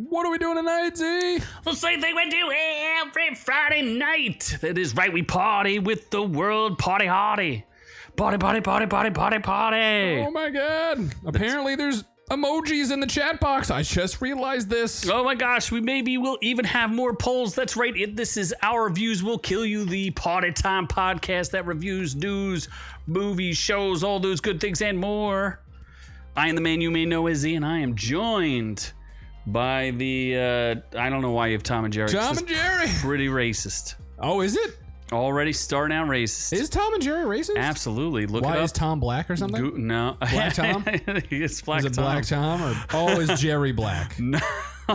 What are we doing tonight, Z? The same thing we do every Friday night. That is right, we party with the world party hardy. Party, party, party, party, party, party. Oh my god. Apparently there's emojis in the chat box. I just realized this. Oh my gosh, we'll even have more polls. That's right. This is Our Reviews Will Kill You, the Party Time podcast that reviews news, movies, shows, all those good things and more. I am the man you may know as Z, and I am joined by the, I don't know why you have Tom and Jerry. Tom and Jerry. Pretty racist. Oh, is it? Already starting out racist. Is Tom and Jerry racist? Absolutely. Look Why it up. Is Tom black or something? No. Black Tom? It's Black Is it Tom. Black Tom? Or, is Jerry black? No.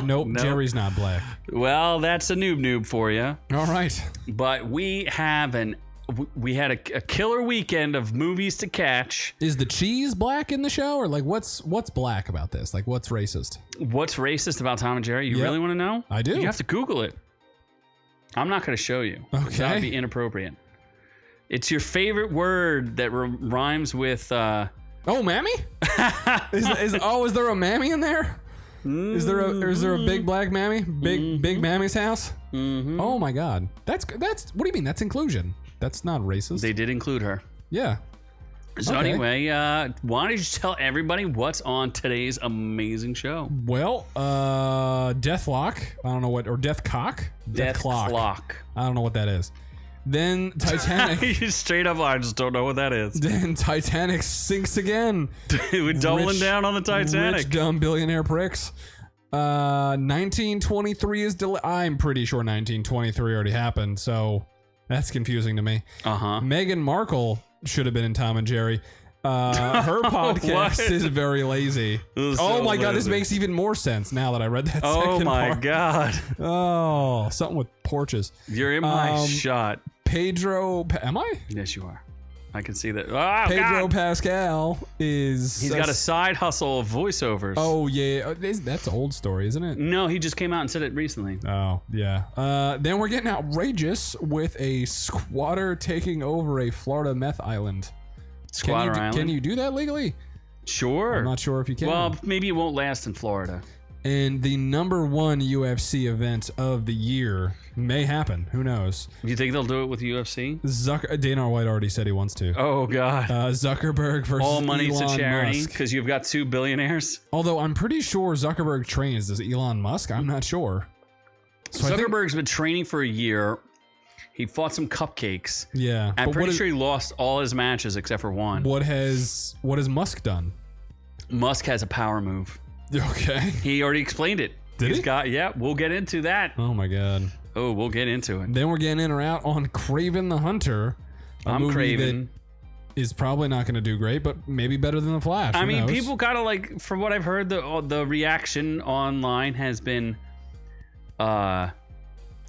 Nope, Jerry's not black. Well, that's a noob for you. All right. But we had a killer weekend of movies to catch. Is the cheese black in the show, or like what's black about this? Like what's racist? What's racist about Tom and Jerry? You really want to know? I do. You have to Google it. I'm not going to show you. Okay. That would be inappropriate. It's your favorite word that rhymes with. Oh, mammy? Is there a mammy in there? Is there a big black mammy? Big mammy's house? Mm-hmm. Oh my God. That's. What do you mean? That's inclusion. That's not racist. They did include her. Yeah. So Okay. anyway, why don't you tell everybody what's on today's amazing show? Well, Dethklock. I don't know what, or Dethklock. Dethklock. I don't know what that is. Then Titanic. You straight up, I just don't know what that is. Then Titanic sinks again. We're doubling down on the Titanic. Rich, dumb billionaire pricks. 1923 is delayed. I'm pretty sure 1923 already happened, so that's confusing to me. Meghan Markle should have been in Tom and Jerry. Her podcast is very lazy. Oh my God, this makes even more sense now that I read that second part. Oh my God. Oh, something with porches. You're in my shot. Am I? Yes, you are. I can see that. Oh, Pedro God. Pascal is... He's got a side hustle of voiceovers. Oh, yeah. That's an old story, isn't it? No, he just came out and said it recently. Oh, yeah. Then we're getting outrageous with a squatter taking over a Florida meth island. Squatter Island? Can you do that legally? Sure. I'm not sure if you can. Well, maybe it won't last in Florida. And the #1 UFC event of the year may happen. Who knows? You think they'll do it with UFC? Dana White already said he wants to. Oh, God. Zuckerberg versus all money Elon to charity Musk. because you've got 2 billionaires. Although I'm pretty sure Zuckerberg trains. Does Elon Musk? I'm not sure. So Zuckerberg's been training for a year. He fought some cupcakes. Yeah. I'm pretty sure he lost all his matches except for one. What has Musk done? Musk has a power move. Okay. He already explained it. Did he? Yeah, we'll get into that. Oh my God. Oh, we'll get into it. Then we're getting in or out on Kraven the Hunter. I'm Kraven. Is probably not going to do great, but maybe better than the Flash. I Who mean, knows? people gotta like. From what I've heard, the reaction online has been, I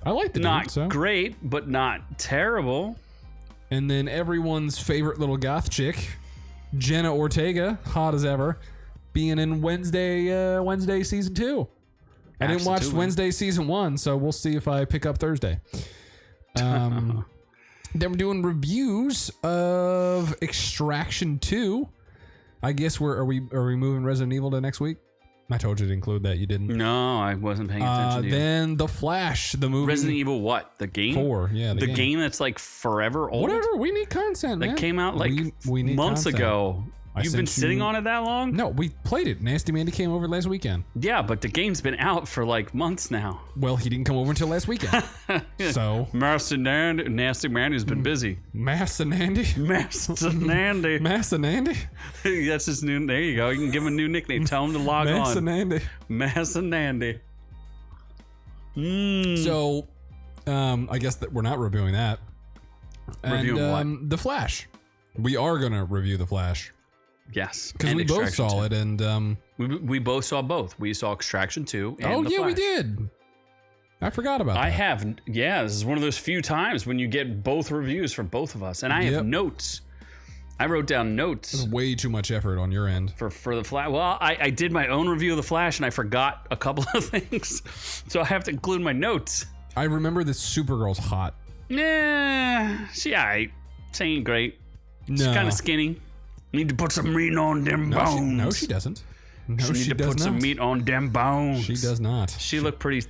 like the not dude, so. great, but not terrible. And then everyone's favorite little goth chick, Jenna Ortega, hot as ever, being in Wednesday season 2. I didn't watch Wednesday season 1, so we'll see if I pick up Thursday. Then we're doing reviews of Extraction 2. I guess are we moving Resident Evil to next week? I told you to include that. You didn't. No, I wasn't paying attention to you. Then The Flash, the movie. Resident Evil what? The game? 4, yeah. The game that's like forever old? Whatever, we need content, man. That came out like we need months content. ago. You've been sitting on it that long? No, we played it. Nasty Mandy came over last weekend. Yeah, but the game's been out for like months now. Well, he didn't come over until last weekend. So. Nasty Mandy's been busy. Massa Nandy? Massa Nandy. Massa Nandy? That's his new, there you go. You can give him a new nickname. Tell him to log Massa on. Nandy. Massa Nandy. So, I guess that we're not reviewing that. Reviewing what? The Flash. We are going to review The Flash. Yes. Because we both saw it, and... We both saw both. We saw Extraction 2 and The Flash. We did. I forgot about that. I have. Yeah, this is one of those few times when you get both reviews from both of us. And I have notes. I wrote down notes. This is way too much effort on your end. For The Flash. Well, I did my own review of The Flash, and I forgot a couple of things. So I have to include my notes. I remember that Supergirl's hot. Nah, she alright. She ain't great. No. She's kind of skinny. Need to put some meat on them bones. No, she doesn't. No, she need to put some meat on them bones. She does not. She looked pretty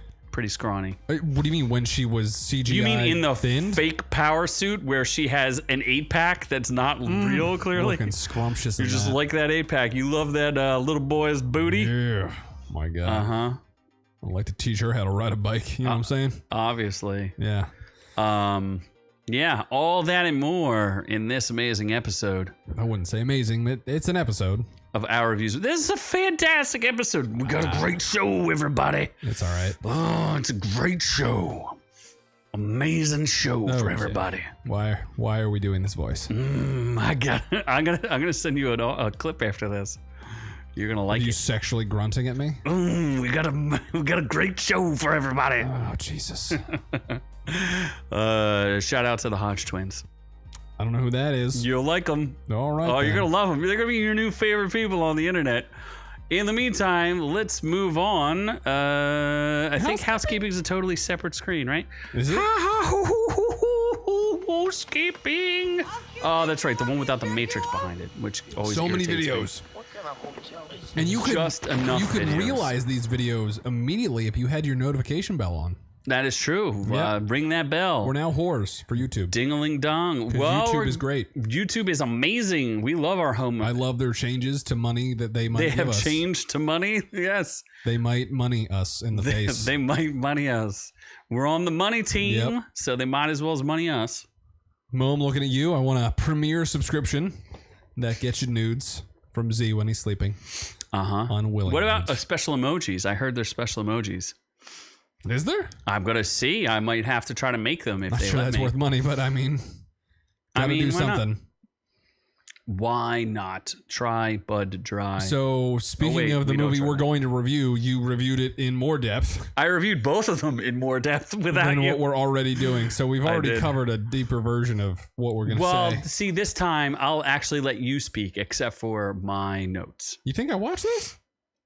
scrawny. What do you mean when she was CGI? You mean in the thinned? fake power suit where she has an 8-pack that's not real, clearly? Looking scrumptious. You just like that 8-pack. You love that little boy's booty. Yeah. My God. Uh-huh. I'd like to teach her how to ride a bike. You know what I'm saying? Obviously. Yeah. Yeah, all that and more in this amazing episode. I wouldn't say amazing, but it's an episode. Of our reviews. This is a fantastic episode. We got a great show, everybody. It's all right. Oh, it's a great show. Amazing show for everybody. Why are we doing this voice? I'm gonna send you a clip after this. You're gonna like it. You sexually grunting at me? We got a great show for everybody. Oh Jesus. Shout out to the Hodge twins. I don't know who that is. You'll like them. All right. Oh, you're gonna love them. They're gonna be your new favorite people on the internet. In the meantime, let's move on. I think housekeeping is a totally separate screen, right? Is it? Housekeeping. Oh, that's right. The one without the matrix behind it, which always so many videos. And you could just enough. You could videos. realize these videos immediately if you had your notification bell on. That is true. Yep. Ring that bell. We're now whores for YouTube. Ding-a-ling dong. Well, YouTube is great. YouTube is amazing. We love our home. I love their changes to money that they might give us. They have changed to money? Yes. They might money us in the face. They might money us. We're on the money team, so they might as well as money us. Mo, I'm looking at you. I want a premiere subscription that gets you nudes from Z when he's sleeping. Unwilling. What about special emojis? I heard there's special emojis. Is there? I'm gonna see. I might have to try to make them if Not they sure let that's me. worth money, but I mean, gotta do something. Why not? Try Bud Dry. So speaking of the movie we're going to review, you reviewed it in more depth. I reviewed both of them in more depth without than what we're already doing. So we've already covered a deeper version of what we're going to say. Well, see, this time I'll actually let you speak, except for my notes. You think I watched this?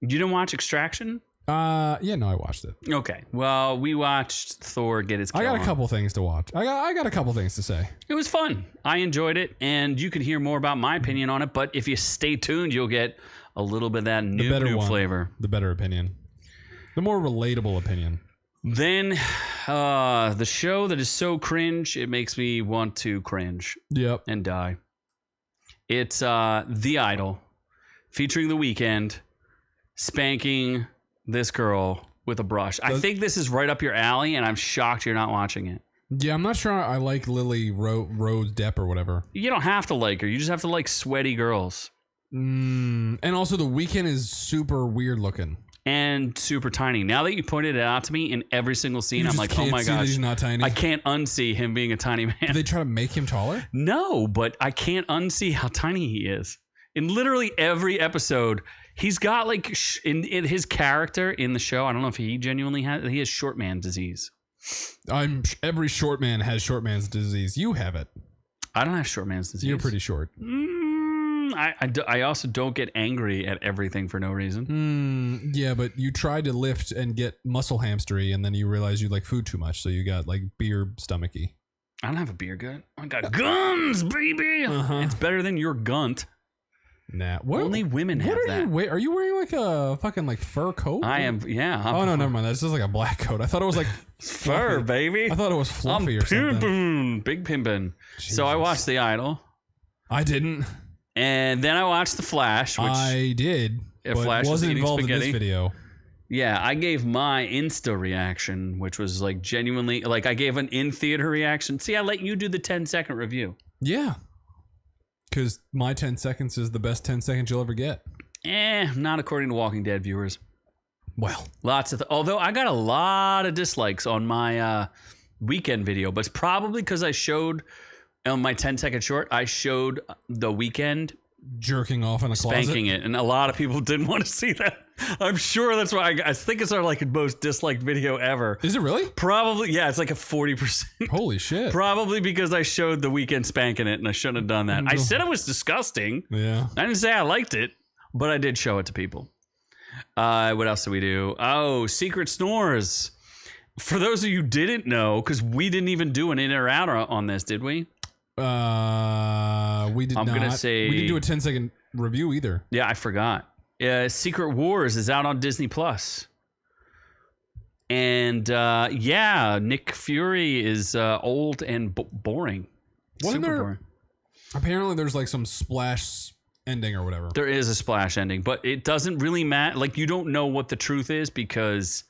You didn't watch Extraction? Yeah, no, I watched it. Okay. Well, we watched Thor get his kill I got on. a couple things to watch. I got a couple things to say. It was fun. I enjoyed it, and you can hear more about my opinion on it, but if you stay tuned, you'll get a little bit of that new flavor. The better opinion. The more relatable opinion. Then, the show that is so cringe, it makes me want to cringe. Yep. And die. It's The Idol, featuring The Weeknd, spanking this girl with a brush. I think this is right up your alley, and I'm shocked you're not watching it. Yeah, I'm not sure I like Lily Rose Depp or whatever. You don't have to like her. You just have to like sweaty girls. And also The Weeknd is super weird looking. And super tiny. Now that you pointed it out to me in every single scene, I'm like, oh my gosh. He's not tiny. I can't unsee him being a tiny man. Did they try to make him taller? No, but I can't unsee how tiny he is. In literally every episode, he's got like in his character in the show. I don't know if he genuinely has short man disease. Every short man has short man's disease. You have it. I don't have short man's disease. You're pretty short. I also don't get angry at everything for no reason. Yeah, but you tried to lift and get muscle hamstery, and then you realized you like food too much, so you got like beer stomachy. I don't have a beer gut. I got guns, baby. It's better than your gunt. Nah, only women have that. Are you wearing like a fucking like fur coat? I am. Yeah. Oh no, never mind. That's just like a black coat. I thought it was like fur, baby. I thought it was fluffy or something. Big pimpin'. So I watched The Idol. I didn't. And then I watched The Flash, which I did. But Flash wasn't involved spaghetti. in this video. Yeah, I gave my Insta reaction, which was like genuinely like I gave an in-theater reaction. See, I let you do the 10-second review. Yeah. Because my 10 seconds is the best 10 seconds you'll ever get. Not according to Walking Dead viewers. Well, lots of although I got a lot of dislikes on my weekend video, but it's probably because I showed on my 10-second short, I showed The Weeknd jerking off in a closet, spanking it, and a lot of people didn't want to see that. I'm sure that's why I think it's our like most disliked video ever. Is it really? Probably, yeah. It's like a 40%. Holy shit! Probably because I showed The Weeknd spanking it, and I shouldn't have done that. I said it was disgusting. Yeah. I didn't say I liked it, but I did show it to people. What else did we do? Oh, Secret Snores. For those of you who didn't know, because we didn't even do an in or out on this, did we? We did not. I'm gonna say we didn't do a 10-second review either. Yeah, I forgot. Secret Wars is out on Disney Plus. And Nick Fury is old and boring. Super boring. Apparently there's like some splash ending or whatever. There is a splash ending, but it doesn't really matter. Like, you don't know what the truth is because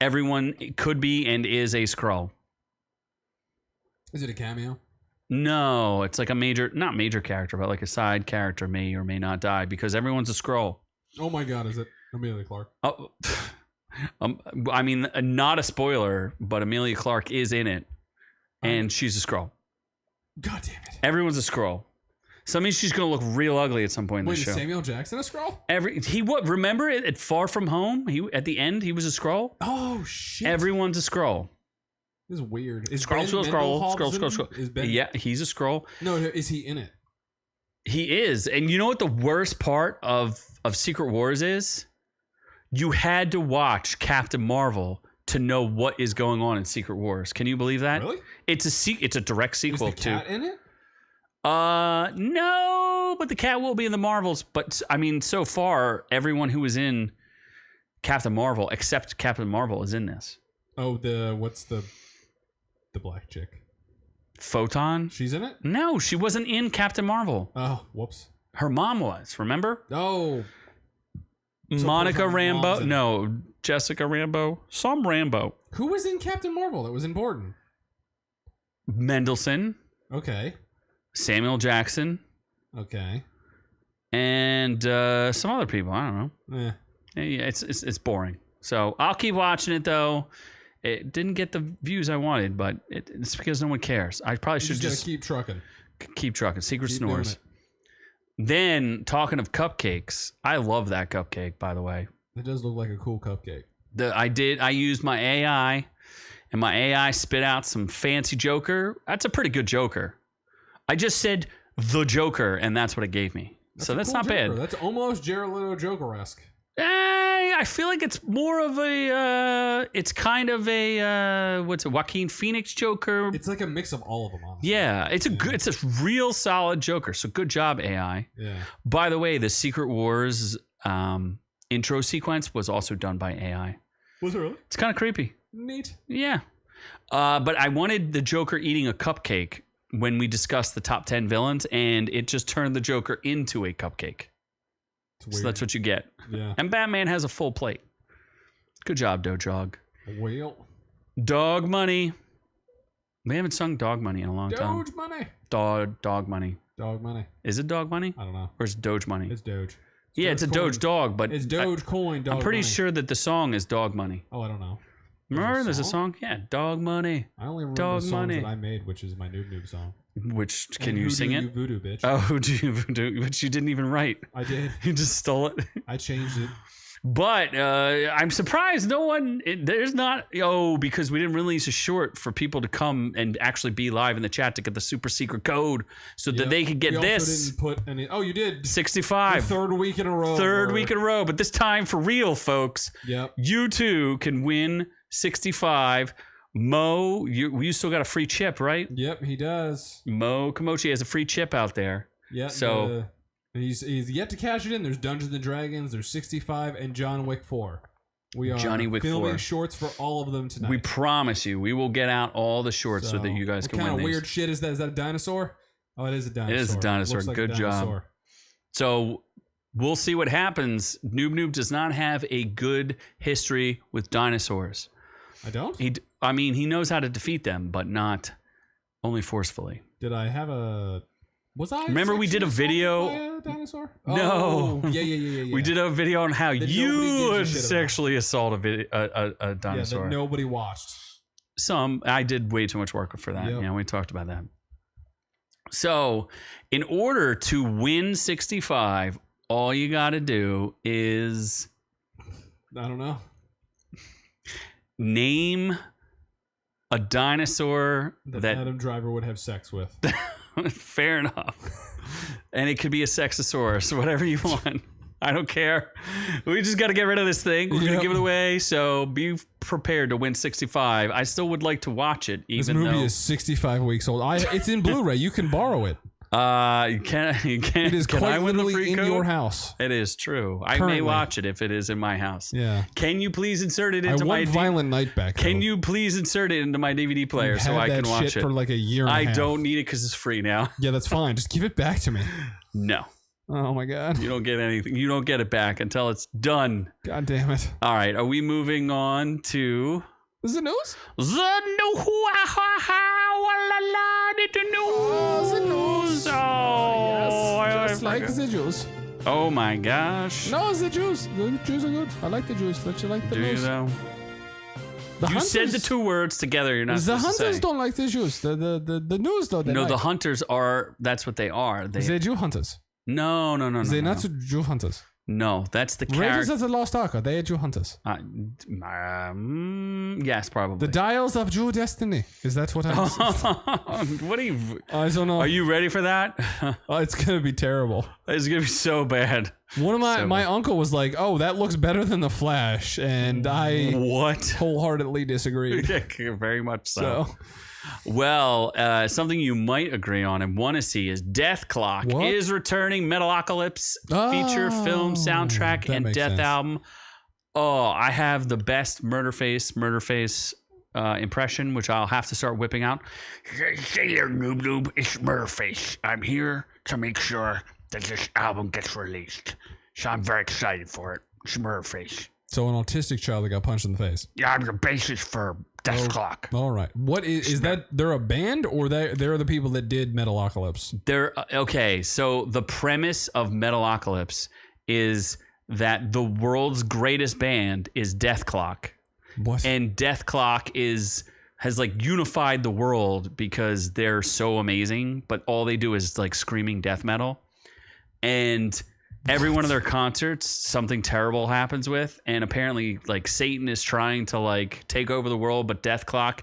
everyone could be and is a Skrull. Is it a cameo? No, it's like not major character, but like a side character may or may not die because everyone's a Skrull. Oh my God, is it Amelia Clark? Oh, I mean, not a spoiler, but Amelia Clark is in it, and she's a Skrull. God damn it! Everyone's a Skrull. So that means she's gonna look real ugly at some point in the show. Wait, is Samuel Jackson a Skrull? Remember it at Far From Home? At the end he was a Skrull. Oh shit! Everyone's a Skrull. This is weird. Is Skrull. Is Ben? Yeah, he's a Skrull. No, is he in it? He is. And you know what the worst part of Secret Wars is? You had to watch Captain Marvel to know what is going on in Secret Wars. Can you believe that? Really? It's a direct sequel to. Is the cat in it? No, but the cat will be in the Marvels. But I mean, so far, everyone who was in Captain Marvel, except Captain Marvel, is in this. Oh, what's the black chick? Photon? She's in it? No, she wasn't in Captain Marvel. Oh, whoops. Her mom was, remember? Oh. Monica Rambeau. No, Jessica Rambeau. Some Rambeau. Who was in Captain Marvel that was important? Mendelsohn. Okay. Samuel Jackson. Okay. And some other people. I don't know. Yeah, it's boring. So I'll keep watching it, though. It didn't get the views I wanted, but it's because no one cares. I probably should just keep trucking. Keep trucking. Secret Snores. Then, talking of cupcakes, I love that cupcake, by the way. It does look like a cool cupcake. I used my AI, and my AI spit out some fancy Joker. That's a pretty good Joker. I just said the Joker, and that's what it gave me. That's not Joker. Bad. That's almost Jared Leto Joker-esque. I feel like it's more of it's kind of a Joaquin Phoenix Joker. It's like a mix of all of them, honestly. Yeah, it's a real solid Joker. So good job, AI. Yeah. By the way, the Secret Wars intro sequence was also done by AI. Was it really? It's kind of creepy. Neat. Yeah. But I wanted the Joker eating a cupcake when we discussed the top 10 villains, and it just turned the Joker into a cupcake. So that's what you get. Yeah. And Batman has a full plate. Good job, Dojog. Well. Dog money. We haven't sung Dog Money in a long time. Doge money. Dog money. Dog money. Is it Dog money? I don't know. Or is it Doge money? It's Doge. It's a Doge dog, but it's Doge coin. Dog I'm pretty money. sure that the song is Dog Money. Oh, I don't know. Remember, there's a song? Yeah, Dog Money. I only remember Dog the songs money. that I made, which is my noob song. Which can you sing it? You voodoo bitch. Oh, who do you voodoo? Which you didn't even write. I did. You just stole it. I changed it. But I'm surprised no one. Because we didn't release a short for people to come and actually be live in the chat to get the super secret code so that they could get we this. Also didn't put any. Oh, you did. 65. The third week in a row. Week in a row. But this time for real, folks. Yep. You too can win 65. Mo, you still got a free chip, right? Yep, he does. Mo Komochi has a free chip out there. Yeah. So he's yet to cash it in. There's Dungeons and Dragons. There's 65 and John Wick 4. We are filming shorts for all of them tonight. We promise you, we will get out all the shorts so that you guys can win these. What kind of weird shit is that? Is that a dinosaur? Oh, it is a dinosaur. It is a dinosaur. Like good job. So we'll see what happens. Noob does not have a good history with dinosaurs. I don't? He knows how to defeat them, but not only forcefully. Did I have a... Was I... Remember we did a video... By a dinosaur? No. Oh, yeah. We did a video on how you would sexually assault a dinosaur. Yeah, that nobody watched. I did way too much work for that. Yep. Yeah, we talked about that. So, in order to win 65, all you got to do is... I don't know. Name a dinosaur that Adam Driver would have sex with. Fair enough. And it could be a sexosaurus, whatever you want. I don't care. We just got to get rid of this thing. We're going to give it away. So be prepared to win 65. I still would like to watch it. Even this movie is 65 weeks old. It's in Blu-ray. You can borrow it. You can't. It is Can quite I win the literally free in code? your house. It is true. I Currently. may watch it if it is in my house. Yeah. Can you please insert it I into my want Violent Night back. Can though. you please insert it into my DVD player You so had I can that watch shit it? for like a year and a I half. don't need it because it's free now. Yeah, that's fine. Just give it back to me. No, Oh my god. you don't get anything. You don't get it back until it's done. God damn it. All right, are we moving on to Is it news? the news? Oh, the news. Oh, Yes, just like the Jews. oh my gosh. No, it's the Jews. The Jews are good. I like the Jews. Don't you like the Do you news? though? The You said the Hunters- two words together. You're not The supposed to hunters say. don't like the Jews. The news though. They No, like. the hunters are. That's what they are. They're Jew hunters. No. They're not Jew hunters. No, that's the Raiders character. of the Lost Ark. Are they Jew hunters? Yes, probably. The Dials of Jew Destiny. Is that what I'm? What are you? I don't know. Are you ready for that? Oh, it's gonna be terrible. It's gonna be so bad. One of So my uncle was like, "Oh, that looks better than the Flash," and I What? wholeheartedly disagreed. Very much so. So Well, something you might agree on and want to see is Dethklock What? is returning. Metalocalypse Oh, feature film soundtrack that and makes death sense. album. Oh, I have the best Murderface impression, which I'll have to start whipping out. Say there, noob noob, it's Murderface. I'm here to make sure that this album gets released. So I'm very excited for it. It's Murderface. so an autistic child that got punched in the face. Yeah, I'm the bassist for Dethklock. All right. What is that? They're a band, or they're the people that did Metalocalypse? There. Okay, so the premise of Metalocalypse is that the world's greatest band is Dethklock. What? And Dethklock has like unified the world because they're so amazing, but all they do is like screaming death metal. And every one of their concerts, something terrible happens with, and apparently like Satan is trying to like take over the world, but Dethklock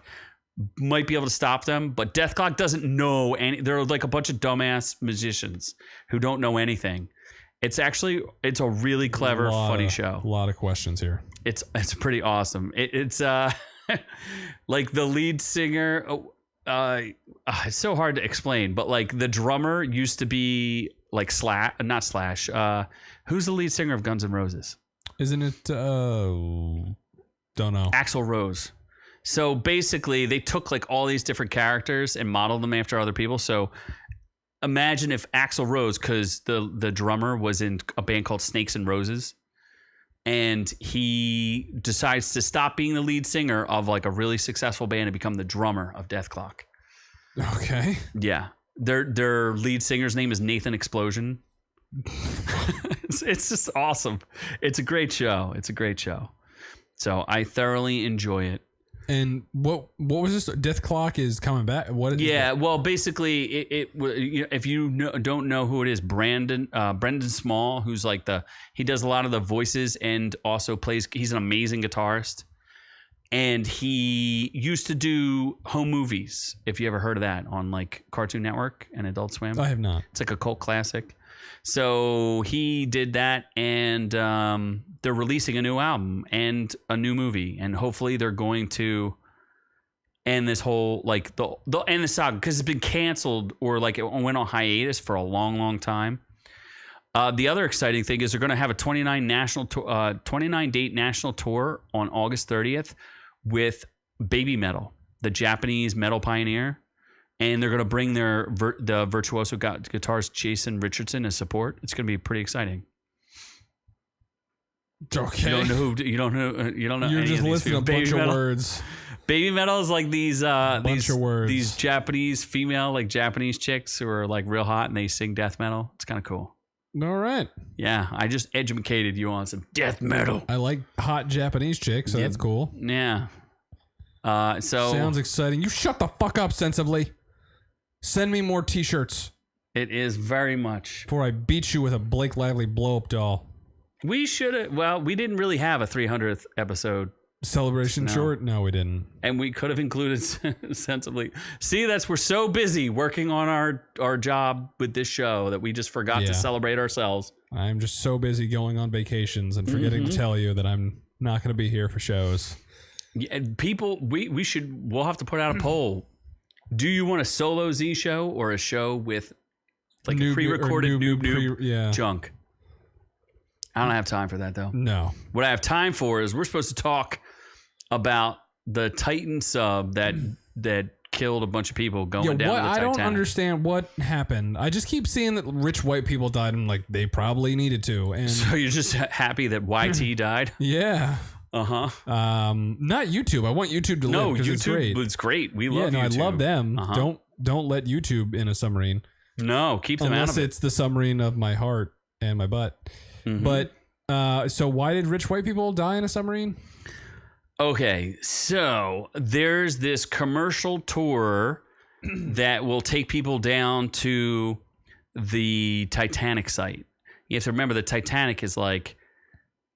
might be able to stop them. But Dethklock doesn't know any. They're like a bunch of dumbass musicians who don't know anything. It's a really clever, funny show. A lot of questions here. It's pretty awesome. It's like the lead singer. It's so hard to explain, but like the drummer used to be like not Slash. Who's the lead singer of Guns N' Roses? Isn't it? Don't know. Axl Rose. So basically, they took like all these different characters and modeled them after other people. So imagine if Axl Rose, because the drummer was in a band called Snakes and Roses, and he decides to stop being the lead singer of like a really successful band and become the drummer of Dethklock. Okay. Yeah, their lead singer's name is Nathan Explosion. It's just awesome. It's a great show. So I thoroughly enjoy it. And what was this? Dethklock is coming back. What? Yeah, well, basically, if you don't know who it is, Brendan Small, who's like he does a lot of the voices and also plays. He's an amazing guitarist, and he used to do home movies. If you ever heard of that on like Cartoon Network and Adult Swim, I have not. it's like a cult classic. So he did that, and they're releasing a new album and a new movie, and hopefully they're going to end this whole like they'll end the saga because it's been canceled or like it went on hiatus for a long, long time. The other exciting thing is they're going to have a 29 date national tour on August 30th with Baby Metal, the Japanese metal pioneer. And they're going to bring the virtuoso guitarist Jason Richardson as support. It's going to be pretty exciting. Okay. You don't know. You're any just of these listing people. a bunch of Metal. words. Baby Metal is like these of words. these Japanese female like Japanese chicks who are like real hot and they sing death metal. It's kind of cool. All right. Yeah, I just educated you on some death metal. I like hot Japanese chicks, so Yep. that's cool. Yeah. So Sounds exciting. You shut the fuck up, Sensibly. Send me more t-shirts it is very much. before I beat you with a Blake Lively blow-up doll. We should have. Well, we didn't really have a 300th episode. Celebration No. short? No, we didn't. And we could have included Sensibly. See, we're so busy working on our job with this show that we just forgot Yeah. to celebrate ourselves. I'm just so busy going on vacations and forgetting Mm-hmm. to tell you that I'm not going to be here for shows. Yeah, and people, we'll have to put out a poll. Do you want a solo Z show or a show with Like a pre-recorded noob junk. I don't have time for that though. No. What I have time for is we're supposed to talk about the Titan Sub that killed a bunch of people going down the Titanic. I don't understand what happened. I just keep seeing that rich white people died, and like they probably needed to. And so you're just happy that YT died? Yeah. Uh-huh. Not YouTube. I want YouTube to live because it's great. It's great. We love YouTube. I love them. Don't let YouTube in a submarine. No, keep them out of it. Unless it's the submarine of my heart and my butt. Mm-hmm. But so why did rich white people die in a submarine? Okay, so there's this commercial tour that will take people down to the Titanic site. You have to remember the Titanic is like,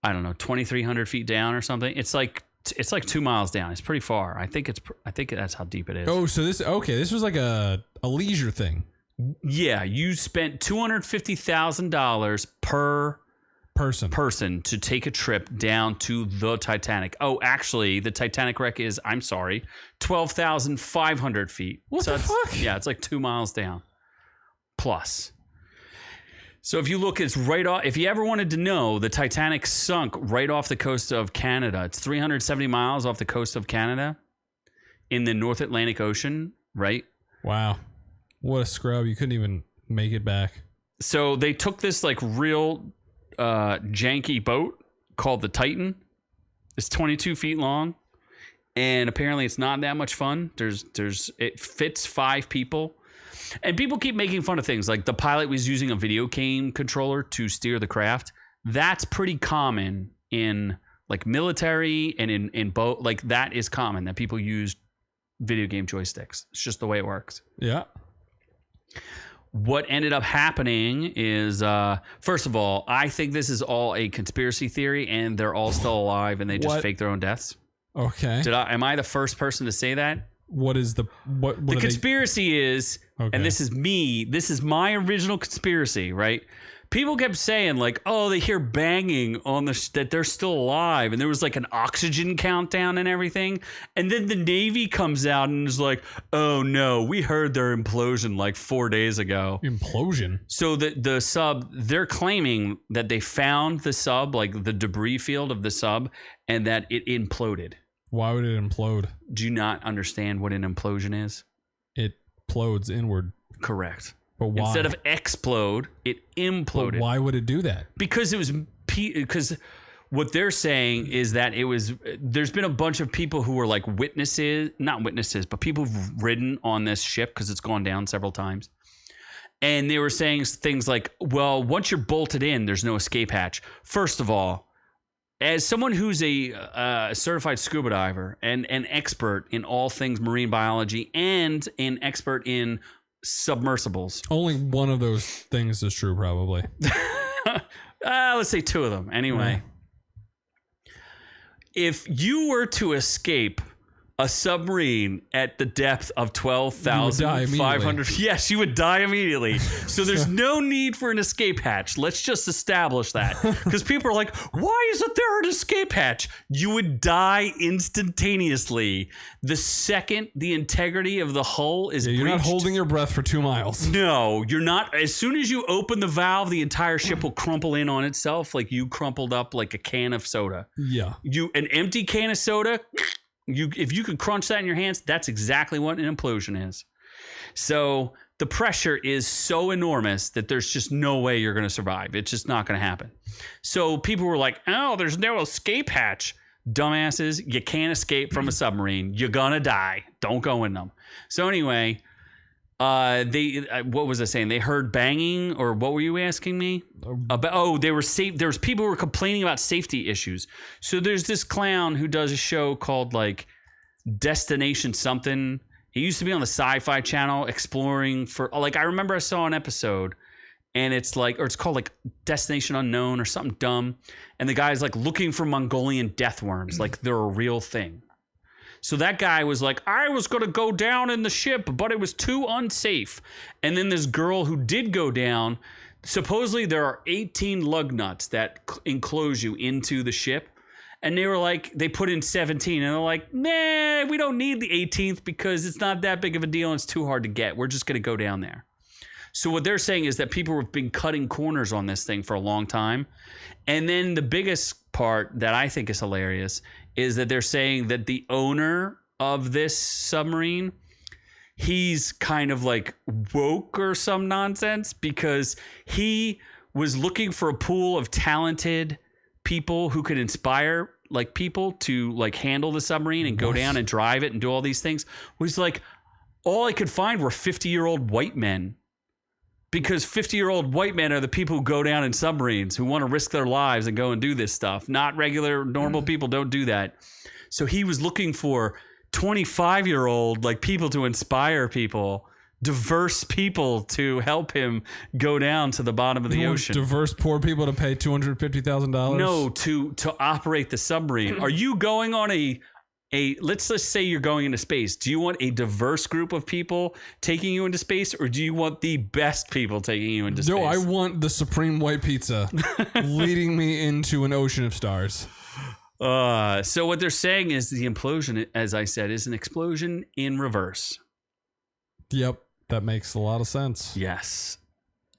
I don't know, 2,300 feet down or something. It's like 2 miles down. It's pretty far. I think that's how deep it is. Oh, so this was like a leisure thing. Yeah, you spent $250,000 per person to take a trip down to the Titanic. Oh, actually, the Titanic wreck is, I'm sorry, 12,500 feet. What the fuck? Yeah, it's like 2 miles down. Plus. So if you look, it's right off. If you ever wanted to know, the Titanic sunk right off the coast of Canada. It's 370 miles off the coast of Canada in the North Atlantic Ocean, right? Wow. What a scrub. You couldn't even make it back. So they took this like real janky boat called the Titan. It's 22 feet long, and apparently it's not that much fun. It fits 5 people, and people keep making fun of things like the pilot was using a video game controller to steer the craft. That's pretty common in like military and in boat. Like that is common that people use video game joysticks. It's just the way it works. Yeah. What ended up happening is, first of all, I think this is all a conspiracy theory, and they're all still alive, and they just fake their own deaths. Okay. Am I the first person to say that? What is the conspiracy is, okay. And this is me. This is my original conspiracy, right? People kept saying like, oh, they hear banging on that they're still alive. And there was like an oxygen countdown and everything. And then the Navy comes out and is like, oh no, we heard their implosion like 4 days ago. Implosion? So the sub, they're claiming that they found the sub, like the debris field of the sub, and that it imploded. Why would it implode? Do you not understand what an implosion is? It plodes inward. Correct. But why? Instead of explode, it imploded. But why would it do that? Because what they're saying is that there's been a bunch of people who were like not witnesses, but people who've ridden on this ship because it's gone down several times. And they were saying things like, well, once you're bolted in, there's no escape hatch. First of all, as someone who's a certified scuba diver and an expert in all things marine biology and an expert in submersibles. Only one of those things is true, probably. Let's say 2 of them. Anyway, if you were to escape a submarine at the depth of 12,500, yes, you would die immediately. So there's no need for an escape hatch. Let's just establish that. Because people are like, why isn't there an escape hatch? You would die instantaneously. The second the integrity of the hull is breached. You're not holding your breath for 2 miles. No, you're not. As soon as you open the valve, the entire ship will crumple in on itself like you crumpled up like a can of soda. Yeah. An empty can of soda... if you could crunch that in your hands, that's exactly what an implosion is. So the pressure is so enormous that there's just no way you're going to survive. It's just not going to happen. So people were like, oh, there's no escape hatch. Dumbasses, you can't escape from a submarine. You're going to die. Don't go in them. So anyway, what was I saying? They heard banging, or what were you asking me about? Oh, they were safe. There was people who were complaining about safety issues. So there's this clown who does a show called like Destination something. He used to be on the Sci-Fi Channel exploring for like, I remember I saw an episode and it's like, or it's called like Destination Unknown or something dumb. And the guy's like looking for Mongolian death worms. Like they're a real thing. So that guy was like, I was going to go down in the ship, but it was too unsafe. And then this girl who did go down, supposedly there are 18 lug nuts that enclose you into the ship. And they were like, they put in 17 and they're like, nah, we don't need the 18th because it's not that big of a deal and it's too hard to get. We're just going to go down there. So what they're saying is that people have been cutting corners on this thing for a long time. And then the biggest part that I think is hilarious is that they're saying that the owner of this submarine, he's kind of like woke or some nonsense, because he was looking for a pool of talented people who could inspire like people to like handle the submarine and go down and drive it and do all these things. Was like, all I could find were 50-year-old white men, because 50-year-old white men are the people who go down in submarines, who want to risk their lives and go and do this stuff. Not regular, normal people don't do that. So he was looking for 25-year-old like people to inspire people, diverse people to help him go down to the bottom of the ocean. Diverse poor people to pay $250,000? No, to operate the submarine. Are you going on a let's just say you're going into space. Do you want a diverse group of people taking you into space, or do you want the best people taking you into space? No, I want the supreme white pizza leading me into an ocean of stars. So what they're saying is the implosion, as I said, is an explosion in reverse. Yep, that makes a lot of sense. Yes.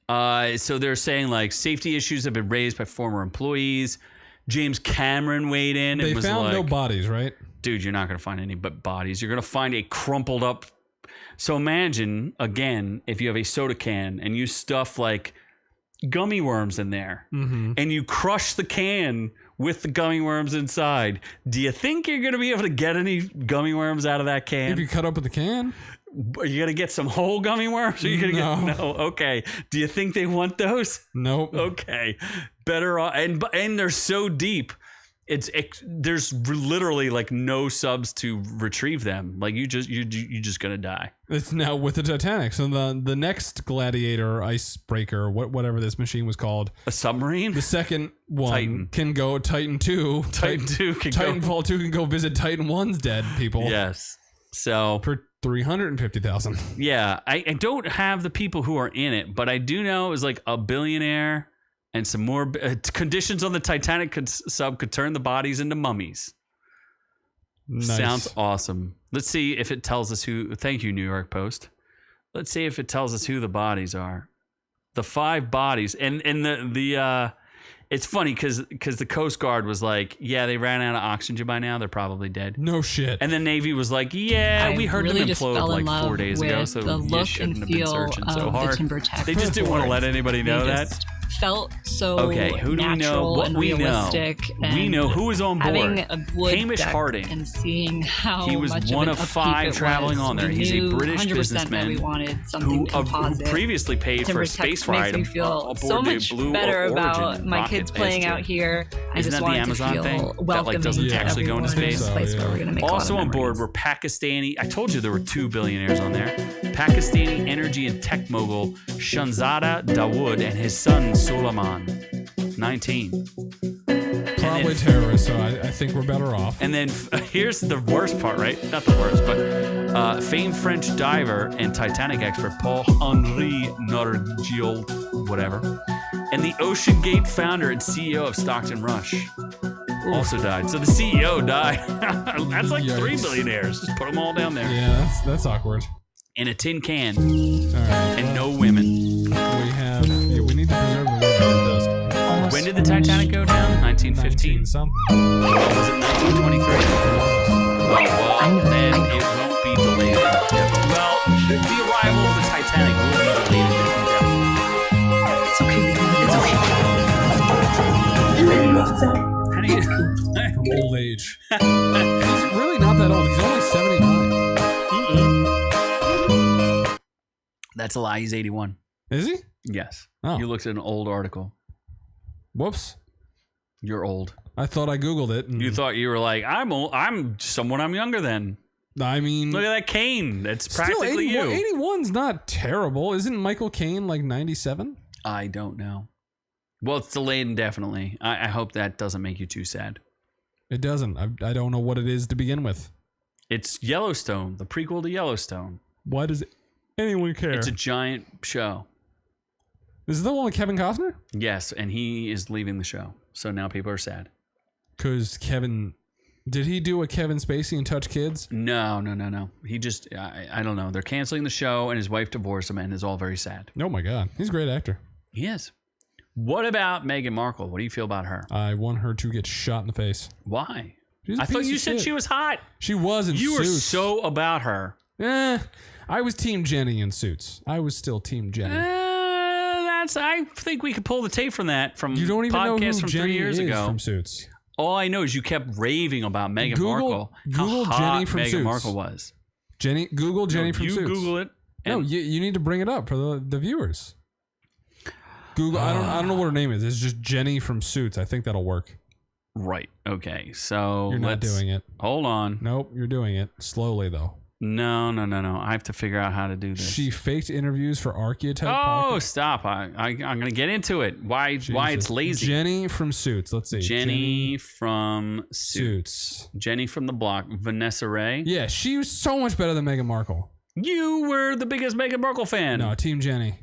So they're saying like safety issues have been raised by former employees. James Cameron weighed in. They was found like, no bodies, right? Dude, you're not going to find any but bodies. You're going to find a crumpled up. So imagine, again, if you have a soda can and you stuff like gummy worms in there, and you crush the can with the gummy worms inside. Do you think you're going to be able to get any gummy worms out of that can? If you cut open the can? Are you going to get some whole gummy worms? Or are you going to get no? Okay. Do you think they want those? Nope. Okay. Better off, and they're so deep. There's literally like no subs to retrieve them. Like you're just gonna die. It's now with the Titanic. So the next gladiator icebreaker, whatever this machine was called, a submarine. The second one Titan. Can go Titan 2. Titan 2 can Titanfall 2 can go visit Titan 1's dead people. Yes. So for $350,000. Yeah, I don't have the people who are in it, but I do know it was like a billionaire. And some more conditions on the Titanic sub could turn the bodies into mummies. Nice. Sounds awesome. Let's see if it tells us who. Thank you, New York Post. Let's see if it tells us who the bodies are. The 5 bodies, and the it's funny because the Coast Guard was like, yeah, they ran out of oxygen by now. They're probably dead. No shit. And the Navy was like, yeah, we heard really them implode like 4 days ago, so the look you shouldn't and have been feel searching of so hard. The timber tech They just didn't want to let anybody know that. Felt so okay, who do we know? What we know? We know who was on board. Having a wood Hamish deck Harding. And seeing how he was much one of of 5 traveling on there. He's a British businessman who previously paid for a space ride aboard so much the Blue better Origin about my kids playing out here. I Isn't just that wanted the Amazon to feel thing? welcoming That like doesn't actually go into space. Place where we're gonna make also on board were Pakistani. I told you there were 2 billionaires on there. Pakistani energy and tech mogul Shanzada Dawood and his son Sulaiman, 19. Probably terrorists, so I think we're better off. And then here's the worst part, right? Not the worst, but famed French diver and Titanic expert Paul-Henri Nargiol, whatever, and the Ocean Gate founder and CEO of Stockton Rush also died. So the CEO died. That's like 3 billionaires. Just put them all down there. Yeah, that's awkward. In a tin can. All right. And no women. We need to preserve the women. When did the Titanic go down? 1915. Something. Was it 1923? Well, then it won't be delayed. Well, the arrival of the Titanic will be delayed indefinitely. It's okay. How do you... Old age. He's really not that old. He's only 79. That's a lie. He's 81. Is he? Yes. Oh. You looked at an old article. Whoops. You're old. I thought I Googled it. You thought you were like, I'm old. I'm someone I'm younger than. I mean, look at that cane. That's practically you. 81's not terrible. Isn't Michael Caine like 97? I don't know. Well, it's delayed indefinitely. I hope that doesn't make you too sad. It doesn't. I don't know what it is to begin with. It's Yellowstone, the prequel to Yellowstone. Why does anyone care? It's a giant show. Is that the one with Kevin Costner? Yes, and he is leaving the show. So now people are sad. Because Kevin Did he do a Kevin Spacey and touch kids? No. He just, I don't know. They're canceling the show, and his wife divorced him, and it's all very sad. Oh my God, he's a great actor. He is. What about Meghan Markle? What do you feel about her? I want her to get shot in the face. Why? I thought you said she was hot. She was in You Suits. were so about her. I was Team Jenny in Suits. I was still Team Jenny. I think we could pull the tape from that from You don't even know who from Jenny 3 years is ago. from Suits. All I know is you kept raving about Meghan Markle. Google how hot Jenny from Meghan Suits. Markle was. Google Jenny from you Suits. Google it. No, you need to bring it up for the viewers. Google. I don't know what her name is. It's just Jenny from Suits. I think that'll work. Right. Okay. So You're not doing it. Hold on. Nope, you're doing it slowly though. No. I have to figure out how to do this. She faked interviews for Archetype. Oh, stop! I'm gonna get into it. Why it's lazy? Jenny from Suits. Let's see. Jenny from Suits. Jenny from the Block. Vanessa Ray. Yeah, she was so much better than Meghan Markle. You were the biggest Meghan Markle fan. No, Team Jenny.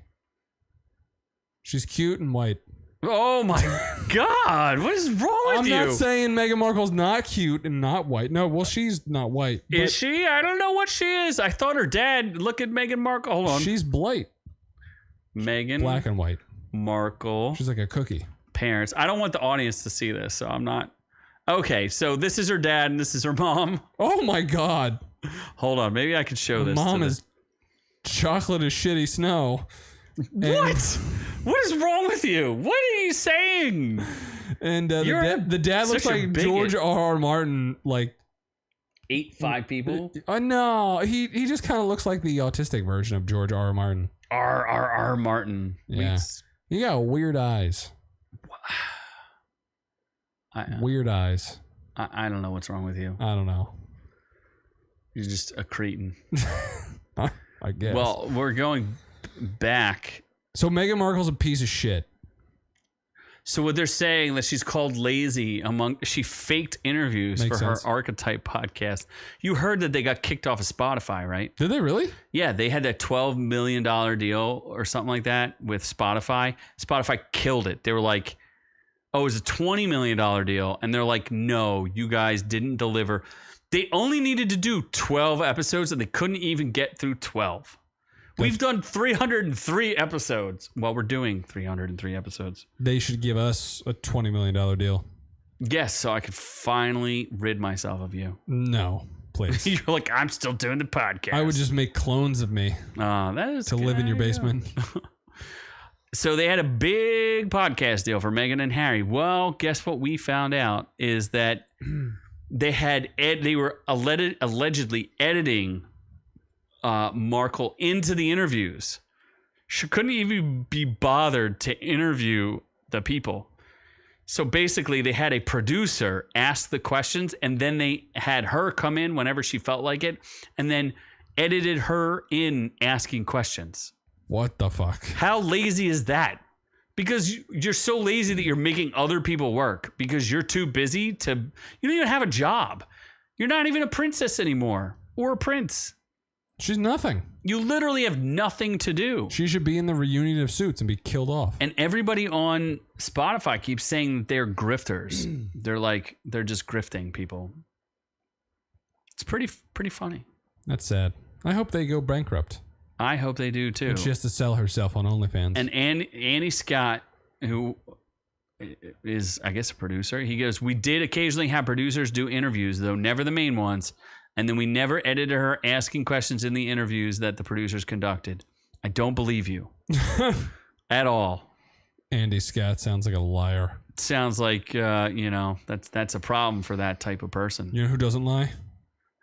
She's cute and white. Oh my God! What is wrong with you? I'm not saying Meghan Markle's not cute and not white. No, well, she's not white. Is she? I don't know what she is. I thought her dad. Look at Meghan Markle. Hold on. She's blight. Meghan Black and white. Markle. She's like a cookie. Parents. I don't want the audience to see this, so I'm not. Okay, so this is her dad and this is her mom. Oh my God. Hold on, maybe I could show this. Mom is chocolate as shitty snow. What? What is wrong with you? What are you saying? And the dad looks like George R.R. Martin, like 5 people. No, he just kind of looks like the autistic version of George R.R. Martin. R.R.R. Martin. Yeah, you got weird eyes. Weird eyes. I don't know what's wrong with you. I don't know. You're just a cretin. I guess. Well, we're going back. So Meghan Markle's a piece of shit. So what they're saying that she's called lazy she faked interviews for her Archetype podcast. You heard that they got kicked off of Spotify, right? Did they really? Yeah, they had that $12 million deal or something like that with Spotify. Spotify killed it. They were like, oh, it was a $20 million deal. And they're like, no, you guys didn't deliver. They only needed to do 12 episodes and they couldn't even get through 12. We've done 303 episodes. Well, we're doing 303 episodes. They should give us a $20 million deal. Yes, so I could finally rid myself of you. No, please. You're like, I'm still doing the podcast. I would just make clones of me that is to live in your basement. So they had a big podcast deal for Meghan and Harry. Well, guess what we found out is that they were allegedly editing Markle into the interviews. She couldn't even be bothered to interview the people. So basically they had a producer ask the questions and then they had her come in whenever she felt like it and then edited her in asking questions. What the fuck? How lazy is that? Because you're so lazy that you're making other people work because you're too busy to, you don't even have a job. You're not even a princess anymore or a prince. She's nothing. You literally have nothing to do. She should be in the reunion of Suits and be killed off. And everybody on Spotify keeps saying that they're grifters. They're just grifting people. It's pretty funny. That's sad. I hope they go bankrupt. I hope they do too. And she has to sell herself on OnlyFans. And Andy Scott, who is, I guess, a producer, he goes, we did occasionally have producers do interviews, though never the main ones. And then we never edited her asking questions in the interviews that the producers conducted. I don't believe you at all. Andy Scott sounds like a liar. Sounds like, that's a problem for that type of person. You know who doesn't lie?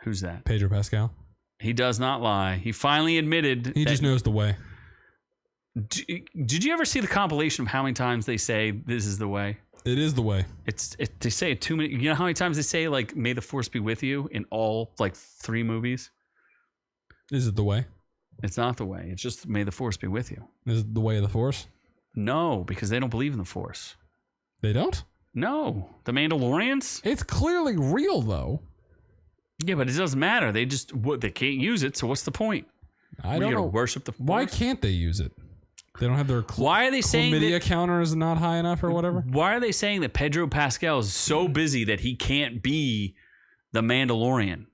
Who's that? Pedro Pascal. He does not lie. He finally admitted. He just knows the way. Did you ever see the compilation of how many times they say this is the way? It is the way. They say it too many. You know how many times they say like "May the Force be with you" in all like 3 movies? Is it the way? It's not the way. It's just "May the Force be with you." Is it the way of the Force? No, because they don't believe in the Force. They don't? No, the Mandalorians. It's clearly real though. Yeah, but it doesn't matter. They can't use it. So what's the point? I don't know. Worship the Force? Why can't they use it? They don't have their why are they saying chlamydia counter is not high enough or whatever? Why are they saying that Pedro Pascal is so busy that he can't be The Mandalorian.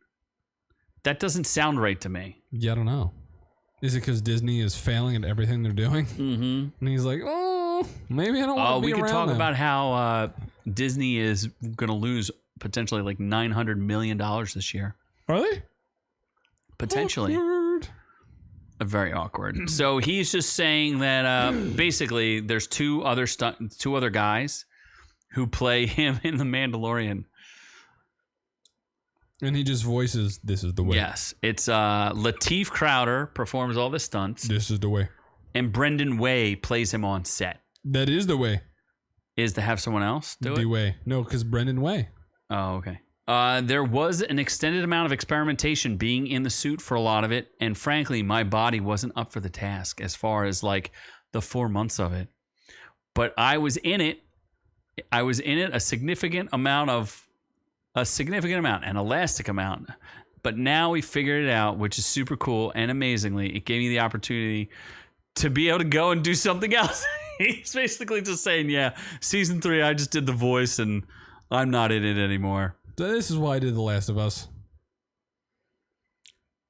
That doesn't sound right to me. Yeah, I don't know. Is it because Disney is failing at everything they're doing? Mm-hmm. And he's like, oh, maybe I don't want to be around we could talk them. about how Disney is going to lose potentially like $900 million this year. Are they? Potentially. Awkward. Very awkward. So he's just saying that basically there's two other guys who play him in The Mandalorian. And he just voices, this is the way. Yes. It's Lateef Crowder performs all the stunts. This is the way. And Brendan Way plays him on set. That is the way. Is to have someone else do The it? way. No, because Brendan Way. Oh, okay. There was an extended amount of experimentation being in the suit for a lot of it. And frankly, my body wasn't up for the task as far as like the 4 months of it. But I was in it. A significant amount, an elastic amount. But now we figured it out, which is super cool. And amazingly, it gave me the opportunity to be able to go and do something else. He's basically just saying, yeah, season 3, I just did the voice and I'm not in it anymore. So this is why I did The Last of Us.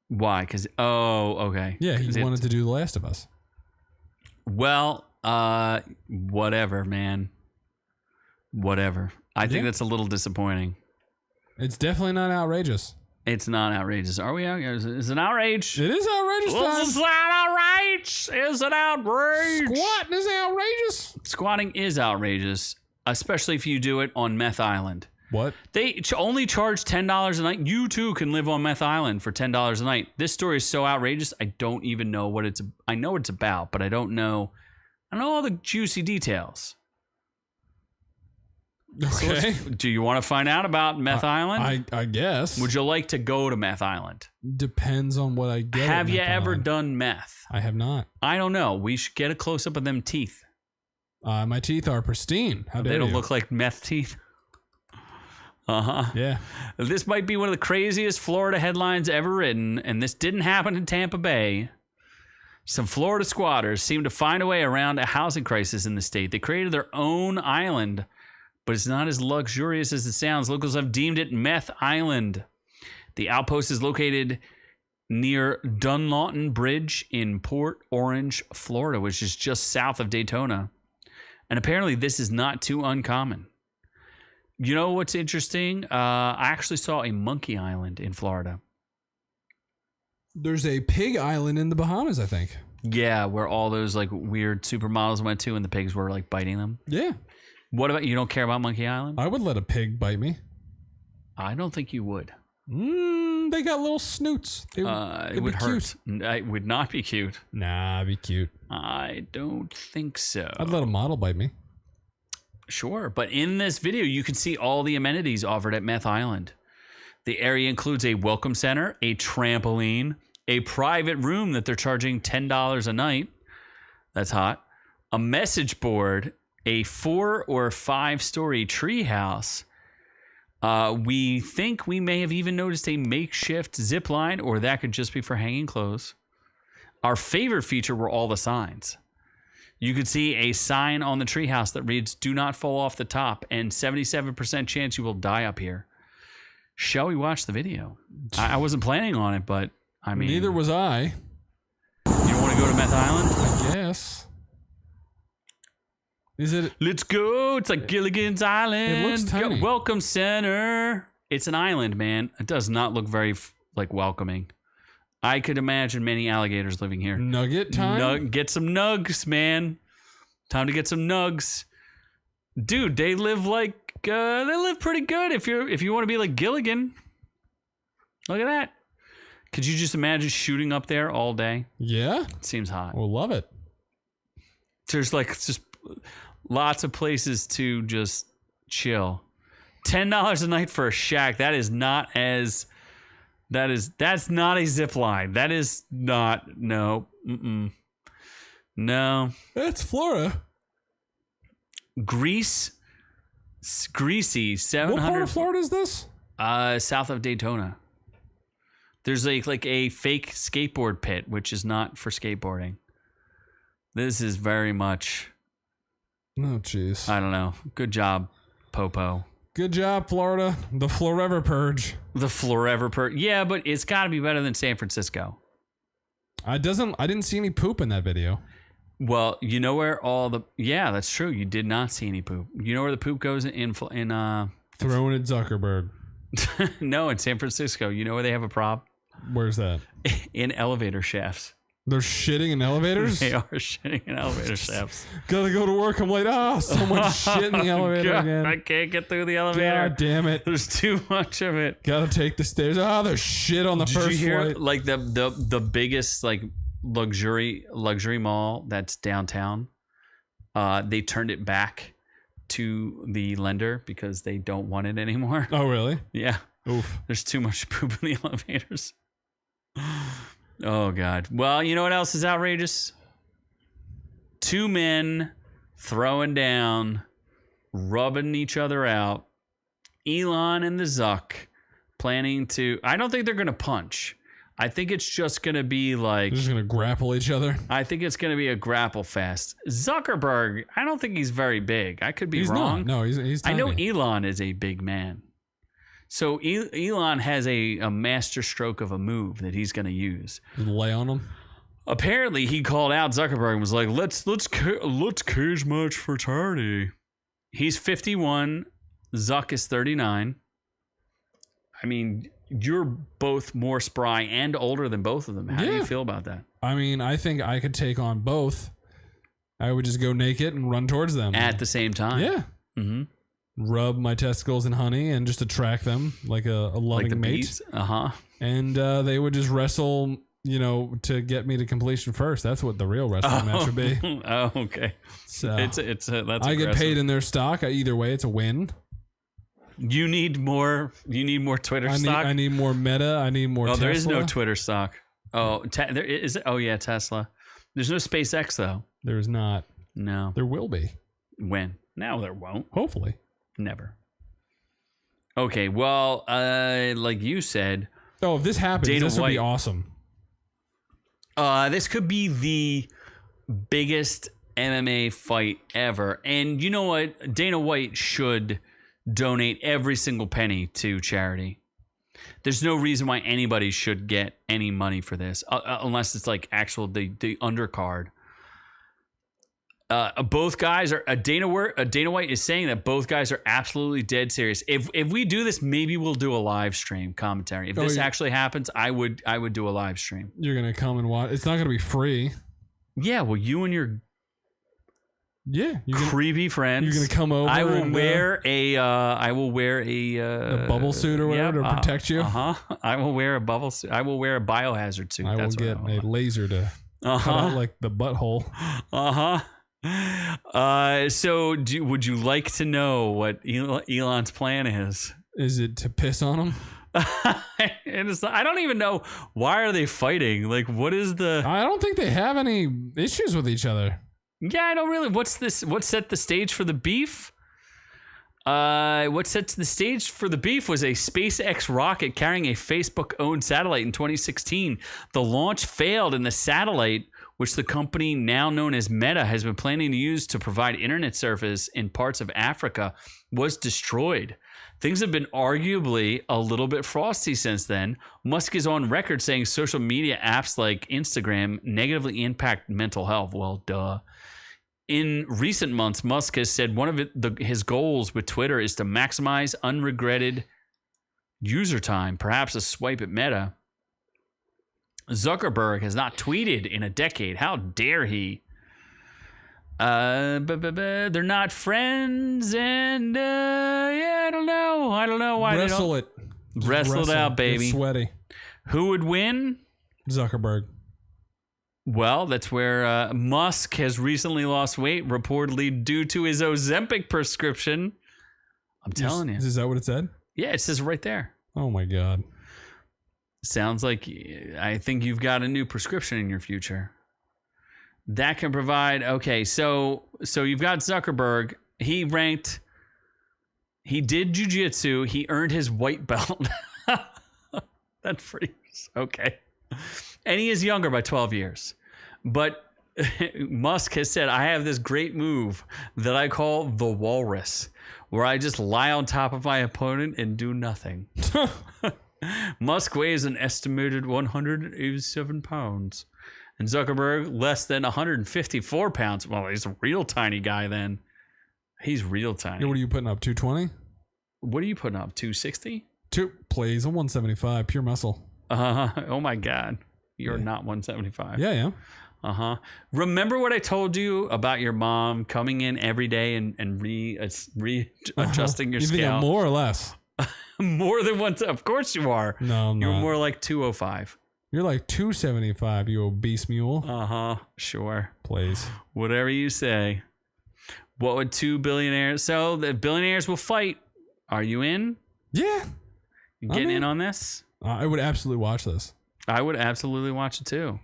Why? Because, okay. Yeah, he wanted to do The Last of Us. Well, whatever, man. Whatever. I think that's a little disappointing. It's definitely not outrageous. It's not outrageous. Are we out? Is it outrage? It is outrageous time. It's not outrage. Is it outrage? Squatting is outrageous. Squatting is outrageous, especially if you do it on Meth Island. What? They only charge $10 a night. You too can live on Meth Island for $10 a night. This story is so outrageous. I don't even know what it's. I know what it's about, but I don't know all the juicy details. Okay. So do you want to find out about Meth Island? I guess. Would you like to go to Meth Island? Depends on what I get. Have you Meth ever Island. done meth? I have not. I don't know. We should get a close up of them teeth. My teeth are pristine. How dare They don't you? look like meth teeth. Yeah. This might be one of the craziest Florida headlines ever written, and this didn't happen in Tampa Bay. Some Florida squatters seem to find a way around a housing crisis in the state. They created their own island, but it's not as luxurious as it sounds. Locals have deemed it Meth Island. The outpost is located near Dunlawton Bridge in Port Orange, Florida, which is just south of Daytona. And apparently this is not too uncommon. You know what's interesting? I actually saw a monkey island in Florida. There's a pig island in the Bahamas, I think. Yeah, where all those like weird supermodels went to and the pigs were like biting them. Yeah. What about, you don't care about Monkey Island? I would let a pig bite me. I don't think you would. They got little snoots. It would hurt. It would not be cute. Nah, be cute. I don't think so. I'd let a model bite me. Sure, but in this video, you can see all the amenities offered at Meth Island. The area includes a welcome center, a trampoline, a private room that they're charging $10 a night. That's hot. A message board, a 4 or 5 story tree house. We think we may have even noticed a makeshift zip line, or that could just be for hanging clothes. Our favorite feature were all the signs. You could see a sign on the treehouse that reads, "Do not fall off the top," and 77% chance you will die up here. Shall we watch the video? I wasn't planning on it, but I mean... Neither was I. You don't want to go to Meth Island? I guess. Is it? Let's go. It's like Gilligan's Island. It looks tiny. Welcome center. It's an island, man. It does not look very welcoming. I could imagine many alligators living here. Nugget time? Get some nugs, man. Time to get some nugs. Dude, they live pretty good if you want to be like Gilligan. Look at that. Could you just imagine shooting up there all day? Yeah. Seems hot. We'll love it. There's just lots of places to just chill. $10 a night for a shack. That's not a zip line. That is not, no. Mm-mm. No. That's Florida. Greasy, 700. What part of Florida is this? South of Daytona. There's like a fake skateboard pit, which is not for skateboarding. This is very much, Oh, jeez. I don't know. Good job, Popo. Good job, Florida. The Forever Purge. The Forever Purge. Yeah, but it's got to be better than San Francisco. I didn't see any poop in that video. Well, you know where all the... Yeah, that's true. You did not see any poop. You know where the poop goes in Throwing at Zuckerberg. No, in San Francisco. You know where they have a problem? Where's that? In elevator shafts. They're shitting in elevators? They are shitting in elevator shafts. Gotta go to work. I'm like, someone's shit in the elevator God, again. I can't get through the elevator. God damn it. There's too much of it. Gotta take the stairs. There's shit on the Did first you hear flight. like the biggest like luxury mall that's downtown? They turned it back to the lender because they don't want it anymore. Oh, really? Yeah. Oof. There's too much poop in the elevators. Oh, God. Well, you know what else is outrageous? 2 men throwing down, rubbing each other out. Elon and the Zuck planning to... I don't think they're going to punch. I think it's just going to be like... They're just going to grapple each other? I think it's going to be a grapple fest. Zuckerberg, I don't think he's very big. I could be wrong. Not. No, he's tiny. I know Elon is a big man. So Elon has a master stroke of a move that he's going to use. Lay on him. Apparently, he called out Zuckerberg and was like, "Let's cage match fraternity." He's 51. Zuck is 39. I mean, you're both more spry and older than both of them. How do you feel about that? I mean, I think I could take on both. I would just go naked and run towards them at the same time. Yeah. Mm-hmm. Rub my testicles in honey and just attract them like a loving mate. Bees? Uh-huh. And they would just wrestle, to get me to completion first. That's what the real wrestling match would be. Oh, okay. So that's I get paid in their stock. Either way, it's a win. You need more Twitter stock. I need more Meta. I need more. Tesla. There is no Twitter stock. Oh, there is. Oh yeah, Tesla. There's no SpaceX though. There is not. No. There will be. When? Now there won't. Hopefully. Never. Okay, well, like you said. Oh, if this happens, this would be awesome. This could be the biggest MMA fight ever. And you know what? Dana White should donate every single penny to charity. There's no reason why anybody should get any money for this, unless it's like the undercard. Both guys are Dana White is saying that both guys are absolutely dead serious. If we do this, maybe we'll do a live stream commentary. If this actually happens, I would do a live stream. You're gonna come and watch. It's not gonna be free. Yeah, well, you and your creepy friends. You're gonna come over. I will wear a bubble suit or whatever to protect you. I will wear a bubble suit. I will wear a biohazard suit. I will get a laser to cut out like the butthole. So would you like to know what Elon's plan is? Is it to piss on him? I don't even know. Why are they fighting? Like, what is the... I don't think they have any issues with each other. Yeah, I don't really... What set the stage for the beef? What sets the stage for the beef was a SpaceX rocket carrying a Facebook-owned satellite in 2016. The launch failed, and the satellite, which the company now known as Meta has been planning to use to provide internet service in parts of Africa, was destroyed. Things have been arguably a little bit frosty since then. Musk is on record saying social media apps like Instagram negatively impact mental health. Well, duh. In recent months, Musk has said one of his goals with Twitter is to maximize unregretted user time, perhaps a swipe at Meta. Zuckerberg has not tweeted in a decade. How dare he? They're not friends, and I don't know. I don't know why Wrestle they don't. Wrestle it out, baby. It's sweaty. Who would win? Zuckerberg. Well, that's where Musk has recently lost weight, reportedly due to his Ozempic prescription. I'm telling you. Is that what it said? Yeah, it says right there. Oh, my God. Sounds like I think you've got a new prescription in your future. That can provide... Okay, so you've got Zuckerberg. He did jiu-jitsu. He earned his white belt. That's pretty... Okay. And he is younger by 12 years. But Musk has said, I have this great move that I call the walrus, where I just lie on top of my opponent and do nothing. Musk weighs an estimated 187 pounds. And Zuckerberg, less than 154 pounds. Well, he's a real tiny guy then. He's real tiny. What are you putting up, 220? What are you putting up, 260? Plays a 175, pure muscle. Oh, my God. You're not 175. Yeah. Remember what I told you about your mom coming in every day and readjusting your you scale? think I'm more or less? More than one. Of course you are. No, I'm You're not. more like 205. You're like 275, you obese mule. Sure. Please. Whatever you say. What would two billionaires? So the billionaires will fight. Are you in? Yeah. You getting in on this? I would absolutely watch this. I would absolutely watch it too.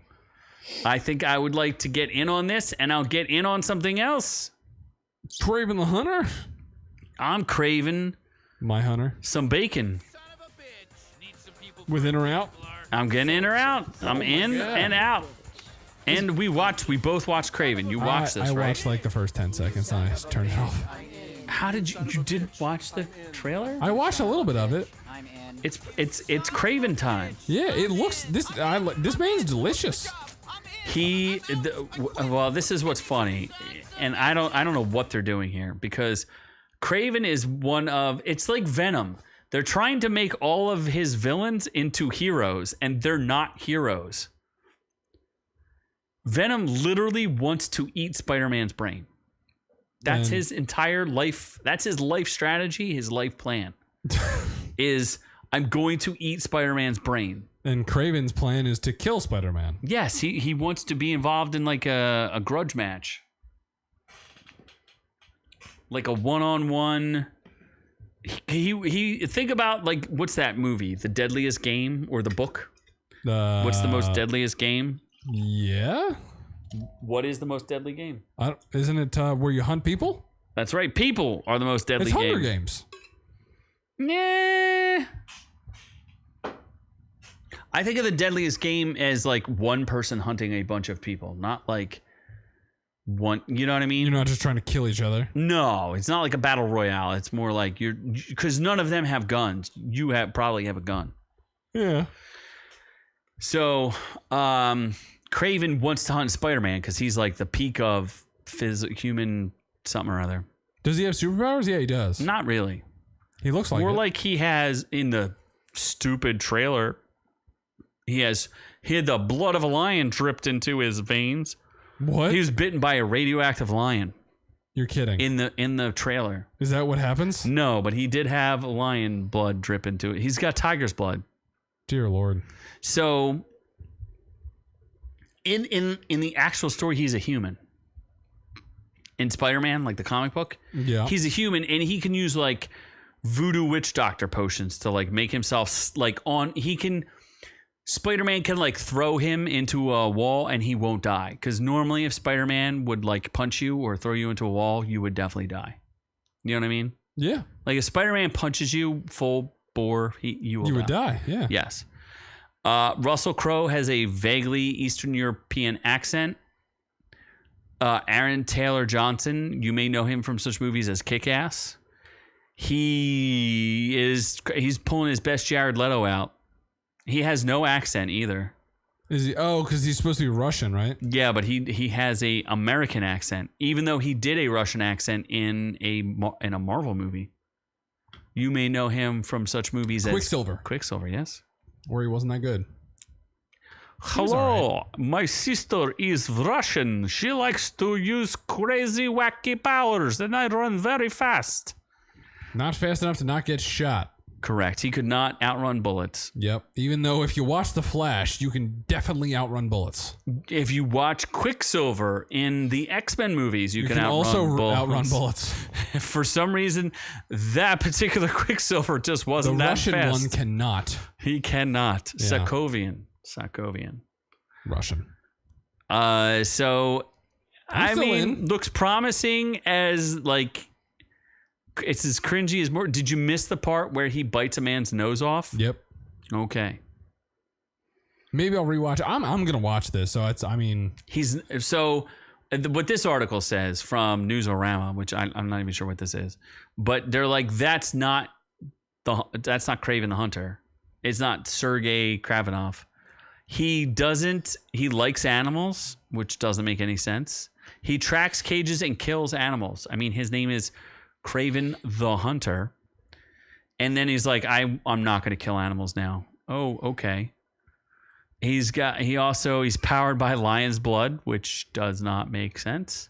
I think I would like to get in on this, and I'll get in on something else. Kraven the Hunter? I'm craving My hunter. some bacon. With in or out? I'm getting in or out. I'm in and out. And we both watched Kraven. You watched this, I right? watched like the first 10 seconds and I just turned it off. How did you didn't watch the trailer? I watched a little bit of it. It's Kraven time. Yeah, it looks this man's delicious. Well, this is what's funny, and I don't know what they're doing here, because Kraven is it's like Venom. They're trying to make all of his villains into heroes, and they're not heroes. Venom literally wants to eat Spider-Man's brain. That's his entire life. That's his life strategy, his life plan. is I'm going to eat Spider-Man's brain. And Kraven's plan is to kill Spider-Man. Yes, he wants to be involved in like a grudge match. Like a one-on-one. He think about, like, what's that movie? The Deadliest Game, or the book? What's the most deadliest game? Yeah. What is the most deadly game? Isn't it where you hunt people? That's right. People are the most deadly It's game. Hunger Games. Yeah. I think of the deadliest game as like one person hunting a bunch of people, not like one. You know what I mean? You're not just trying to kill each other. No, it's not like a battle royale. It's more like because none of them have guns. You probably have a gun. Yeah. So, Kraven wants to hunt Spider-Man because he's like the peak of human something or other. Does he have superpowers? Yeah, he does. Not really. He looks like more it. like he has in the stupid trailer. He had the blood of a lion dripped into his veins. What? He was bitten by a radioactive lion. You're kidding. In the trailer. Is that what happens? No, but he did have lion blood drip into it. He's got tiger's blood. Dear Lord. So in the actual story, he's a human. In Spider-Man, like the comic book, yeah, he's a human, and he can use like voodoo witch doctor potions to like make himself like Spider-Man can like throw him into a wall and he won't die. Because normally if Spider-Man would like punch you or throw you into a wall, you would definitely die. You know what I mean? Yeah. Like if Spider-Man punches you full bore, you would die. Yeah. Yes. Russell Crowe has a vaguely Eastern European accent. Aaron Taylor Johnson, you may know him from such movies as Kick-Ass. He's pulling his best Jared Leto out. He has no accent either. Is he? Oh, because he's supposed to be Russian, right? Yeah, but he has a American accent, even though he did a Russian accent in a Marvel movie. You may know him from such movies as Quicksilver, yes. Or he wasn't that good. Hello, my sister is Russian. She likes to use crazy, wacky powers, and I run very fast. Not fast enough to not get shot. Correct. He could not outrun bullets. Yep. Even though if you watch The Flash, you can definitely outrun bullets. If you watch Quicksilver in the X-Men movies, you can outrun bullets. For some reason, that particular Quicksilver just wasn't that fast. The Russian one cannot. He cannot. Yeah. Sokovian. Russian. So, I mean, looks promising as like... It's as cringy as more. Did you miss the part where he bites a man's nose off? Yep. Okay. Maybe I'll rewatch it. I'm gonna watch this. So what this article says from Newsarama, which I'm not even sure what this is, but they're like, that's not Kraven the Hunter. It's not Sergei Kravenov. He likes animals, which doesn't make any sense. He tracks cages and kills animals. I mean, his name is Kraven the Hunter. And then he's like, I'm not going to kill animals now. Oh, okay. He's powered by lion's blood, which does not make sense.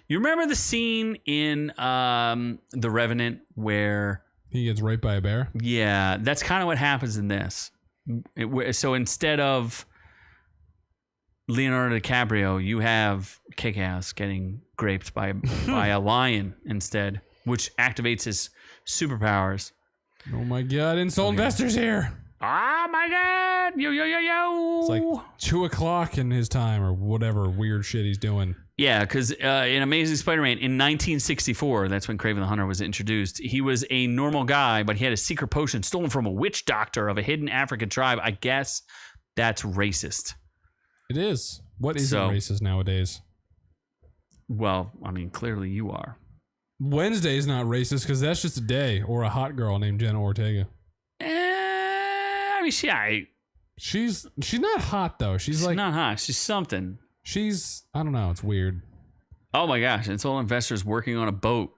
You remember the scene in The Revenant where he gets raped by a bear? Yeah, that's kind of what happens in this. So instead of Leonardo DiCaprio, you have Kick-Ass getting raped by a lion instead, which activates his superpowers. Oh my God! Insult investors here. Oh my God! Yo! It's like 2:00 in his time or whatever weird shit he's doing. Yeah, because in Amazing Spider-Man in 1964, that's when Kraven the Hunter was introduced. He was a normal guy, but he had a secret potion stolen from a witch doctor of a hidden African tribe. I guess that's racist. It is. What isn't racist nowadays? Well, I mean, clearly you are. Wednesday's not racist because that's just a day or a hot girl named Jenna Ortega. I mean, she's not hot though. She's like not hot. She's something. I don't know. It's weird. Oh my gosh! Insult investors working on a boat.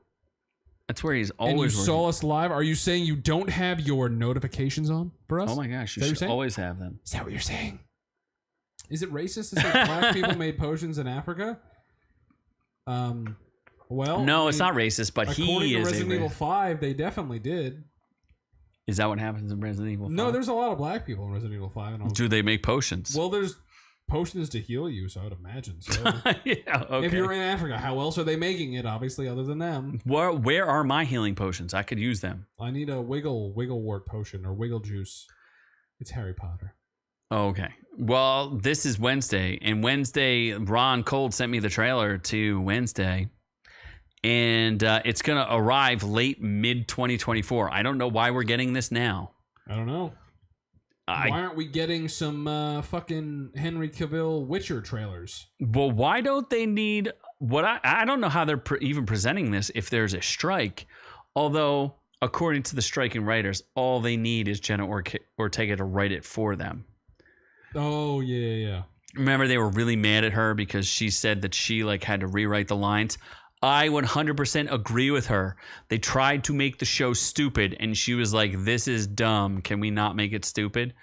That's where he's always. And you working. saw us live. Are you saying you don't have your notifications on for us? Oh my gosh! You should always have them. Is that what you're saying? Is it racist to say black people made potions in Africa? Well, no, it's not racist, but he is. According to Resident Evil 5, they definitely did. Is that what happens in Resident Evil 5? No, there's a lot of black people in Resident Evil 5. Do they make potions? Well, there's potions to heal you, so I would imagine so. Yeah, okay. If you're in Africa, how else are they making it, obviously, other than them? Where are my healing potions? I could use them. I need a wigglewort potion or wiggle juice. It's Harry Potter. Okay. Well, this is Wednesday, and Wednesday, Ron Cold sent me the trailer to Wednesday, and it's going to arrive late mid-2024. I don't know why we're getting this now. I don't know. Why aren't we getting some fucking Henry Cavill Witcher trailers? Well, why don't they need what I don't know how they're even presenting this if there's a strike. Although, according to the striking writers, all they need is Jenna Ortega to write it for them. Oh, yeah. Remember, they were really mad at her because she said that she had to rewrite the lines. I 100% agree with her. They tried to make the show stupid, and she was like, this is dumb. Can we not make it stupid?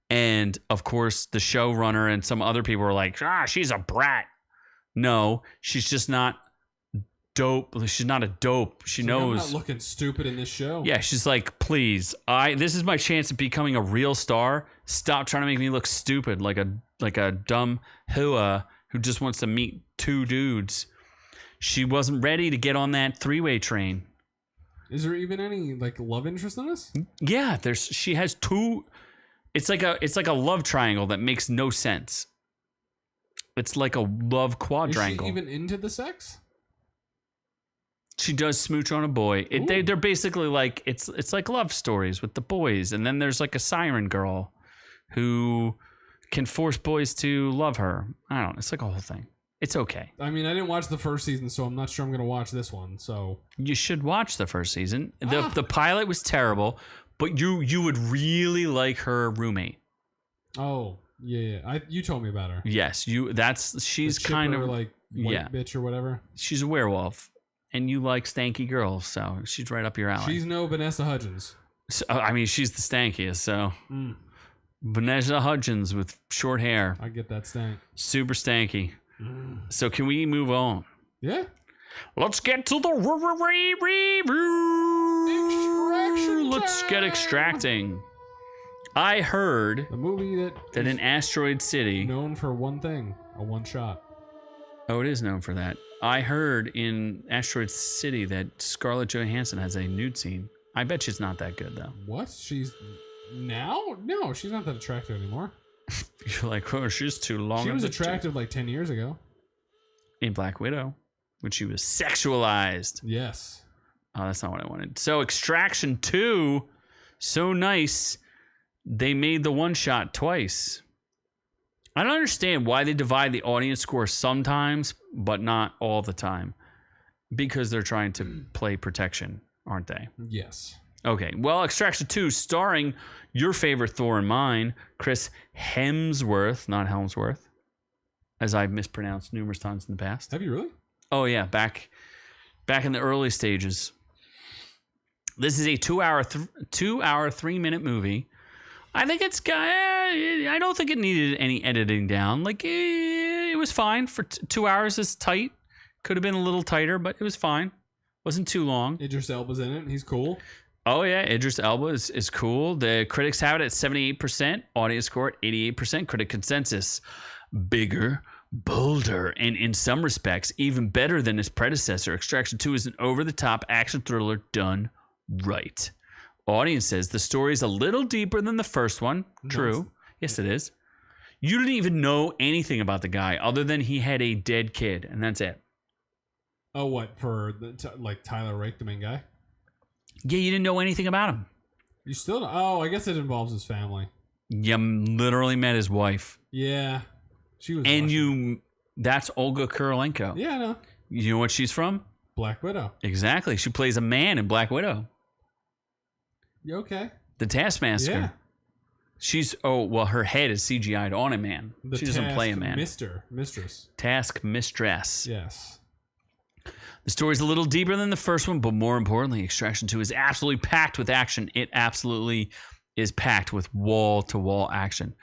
And, of course, the showrunner and some other people were like, she's a brat. No, she's just not dope. She's not a dope. She knows. I'm not looking stupid in this show. Yeah, she's like, please, this is my chance of becoming a real star. Stop trying to make me look stupid like a dumb hua who just wants to meet two dudes. She wasn't ready to get on that three-way train. Is there even any love interest in this? Yeah, she has two. It's like a love triangle that makes no sense. It's like a love quadrangle. Is she even into the sex? She does smooch on a boy. They're basically like it's like love stories with the boys, and then there's like a siren girl who can force boys to love her. I don't know. It's like a whole thing. It's okay. I mean, I didn't watch the first season, so I'm not sure I'm going to watch this one. So you should watch the first season. The pilot was terrible, but you would really like her roommate. Oh yeah. You told me about her. Yes, she's kind of like white bitch or whatever. She's a werewolf, and you like stanky girls, so she's right up your alley. She's no Vanessa Hudgens. So, I mean, she's the stankiest. So Vanessa Hudgens with short hair. I get that stank. Super stanky. So can we move on? Yeah. Let's get to the review. Let's get extracting. I heard the movie that in Asteroid City, known for one thing, a one shot. Oh, it is known for that. I heard in Asteroid City that Scarlett Johansson has a nude scene. I bet she's not that good though. What? She's now? No, she's not that attractive anymore. You're like, oh, she's too long. She was attractive 10 years ago. In Black Widow, when she was sexualized. Yes. Oh, that's not what I wanted. So Extraction 2, so nice. They made the one shot twice. I don't understand why they divide the audience score sometimes, but not all the time. Because they're trying to play protection, aren't they? Yes. Okay. Well, Extraction 2, starring your favorite Thor and mine, Chris Hemsworth, not Helmsworth, as I've mispronounced numerous times in the past. Have you really? Oh yeah, back in the early stages. This is a 2-hour, 3-minute movie. I think I don't think it needed any editing down. Like it was fine for 2 hours. Is tight. Could have been a little tighter, but it was fine. Wasn't too long. Idris Elba's in it. And he's cool. Oh yeah, Idris Elba is cool. The critics have it at 78%. Audience score at 88%. Critic consensus: bigger, bolder, and in some respects even better than its predecessor. Extraction 2 is an over-the-top action thriller done right. Audience says the story is a little deeper than the first one. True. Yes, it is. You didn't even know anything about the guy other than he had a dead kid, and that's it. Oh, what? For like Tyler Rake, the main guy? Yeah, you didn't know anything about him. You still don't? Oh, I guess it involves his family. You literally met his wife. Yeah. She was And Russian. that's Olga Kurylenko. Yeah, I know. You know what she's from? Black Widow. Exactly. She plays a man in Black Widow. You okay? The Taskmaster. Yeah. Her head is CGI'd on a man. She doesn't play a man. Mistress. Task Mistress. Yes. The story's a little deeper than the first one, but more importantly, Extraction 2 is absolutely packed with action. It absolutely is packed with wall-to-wall action.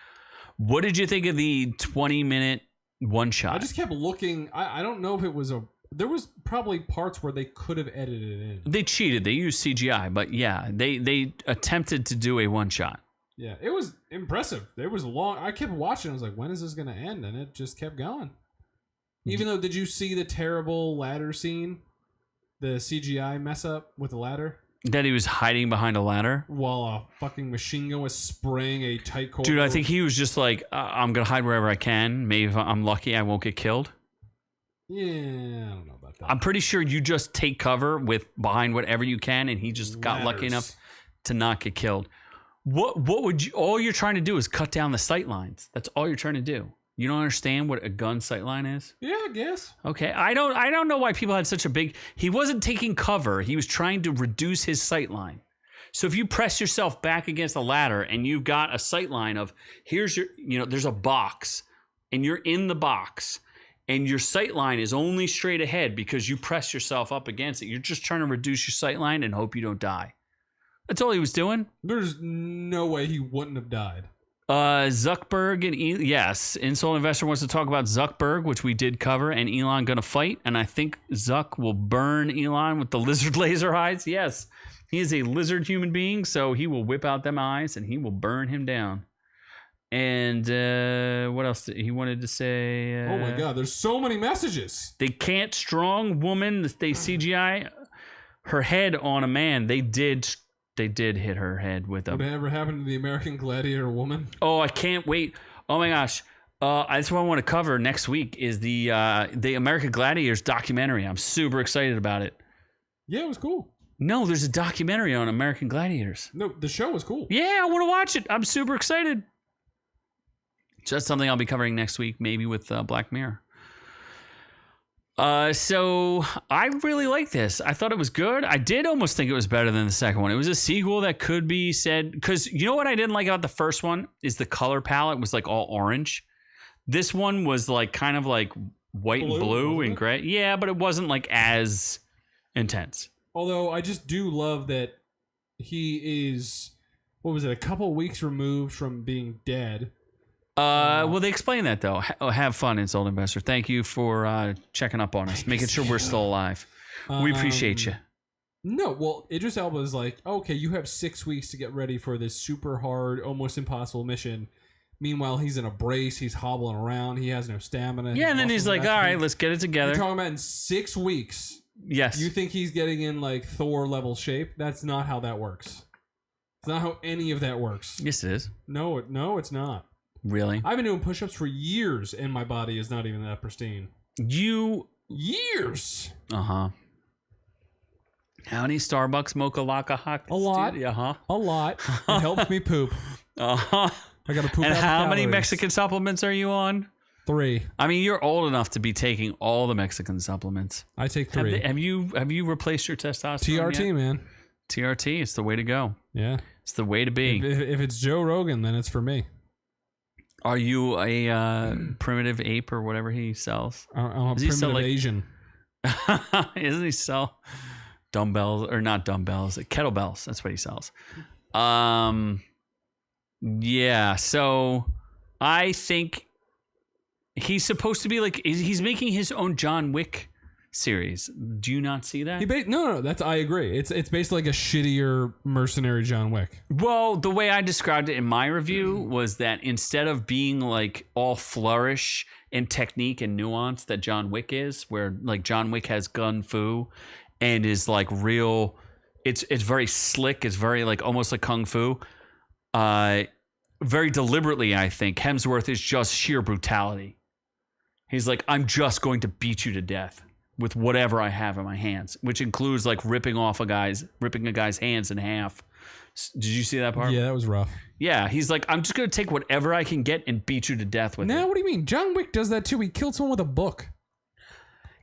What did you think of the 20-minute one-shot? I just kept looking. I don't know if it was there was probably parts where they could have edited it in. They cheated. They used CGI, but yeah, they attempted to do a one-shot. Yeah, it was impressive. It was long. I kept watching. I was like, when is this going to end? And it just kept going. Even though, did you see the terrible ladder scene? The CGI mess up with the ladder? That he was hiding behind a ladder? While a fucking machine gun was spraying a tight corridor. Dude, I think he was just like, I'm going to hide wherever I can. Maybe if I'm lucky, I won't get killed. Yeah, I don't know about that. I'm pretty sure you just take cover behind whatever you can, and he just got lucky enough to not get killed. What would you? All you're trying to do is cut down the sight lines. That's all you're trying to do. You don't understand what a gun sight line is? Yeah, I guess. Okay, I don't know why people had such a big. He wasn't taking cover. He was trying to reduce his sight line. So if you press yourself back against a ladder and you've got a sight line of here's your, there's a box, and you're in the box. And your sight line is only straight ahead because you press yourself up against it. You're just trying to reduce your sight line and hope you don't die. That's all he was doing. There's no way he wouldn't have died. Zuckerberg and yes, Insult Investor wants to talk about Zuckerberg, which we did cover, and Elon gonna fight. And I think Zuck will burn Elon with the lizard laser eyes. Yes, he is a lizard human being, so he will whip out them eyes and he will burn him down. And what else he wanted to say? Oh my God, there's so many messages. They can't strong woman. They CGI her head on a man. They did hit her head with a. Whatever happened to the American Gladiator woman? Oh, I can't wait. Oh my gosh. That's what I want to cover next week is the American Gladiators documentary. I'm super excited about it. Yeah, it was cool. No, there's a documentary on American Gladiators. No, the show was cool. Yeah, I want to watch it. I'm super excited. Just something I'll be covering next week, maybe with Black Mirror. So I really like this. I thought it was good. I did almost think it was better than the second one. It was a sequel that could be said, because you know what I didn't like about the first one is the color palette was like all orange. This one was like kind of like white and blue and gray. Yeah, but it wasn't like as intense. Although I just do love that he is, what was it, a couple weeks removed from being dead. Well, they explain that though. Have fun, Insult Investor. Thank you for checking up on us, making sure we're still alive. We appreciate you. No, well, Idris Elba is like, okay, you have 6 weeks to get ready for this super hard, almost impossible mission. Meanwhile, he's in a brace. He's hobbling around. He has no stamina. Yeah, and then he's like, all right, let's get it together. You're talking about in 6 weeks. Yes. You think he's getting in like Thor level shape? That's not how that works. It's not how any of that works. Yes, it is. No, it's not. Really? I've been doing push-ups for years, and my body is not even that pristine. Years. Uh-huh. How many Starbucks mocha laka hot? A lot. Uh-huh. A lot. It helps me poop. Uh-huh. I got to poop. And out the how many calories. Mexican supplements are you on? 3. I mean, you're old enough to be taking all the Mexican supplements. I take 3. Have you replaced your testosterone TRT, yet? man. TRT, it's the way to go. Yeah. It's the way to be. If it's Joe Rogan, then it's for me. Are you a primitive ape or whatever he sells? I'm a Does he sell, primitive like- Asian. Isn't he sell dumbbells or not dumbbells? Kettlebells. That's what he sells. Yeah. So I think he's supposed to be like he's making his own John Wick series. Do you not see that? No. That's I agree. It's basically like a shittier mercenary John Wick. Well, the way I described it in my review was that instead of being like all flourish and technique and nuance that John Wick is, where like John Wick has gun fu and is like real, it's very slick. It's very like almost like kung fu. Very deliberately, I think Hemsworth is just sheer brutality. He's like, I'm just going to beat you to death with whatever I have in my hands, which includes like ripping a guy's hands in half. Did you see that part? Yeah, that was rough. Yeah, he's like, I'm just going to take whatever I can get and beat you to death with Now, it. what do you mean? John Wick does that too. He killed someone with a book.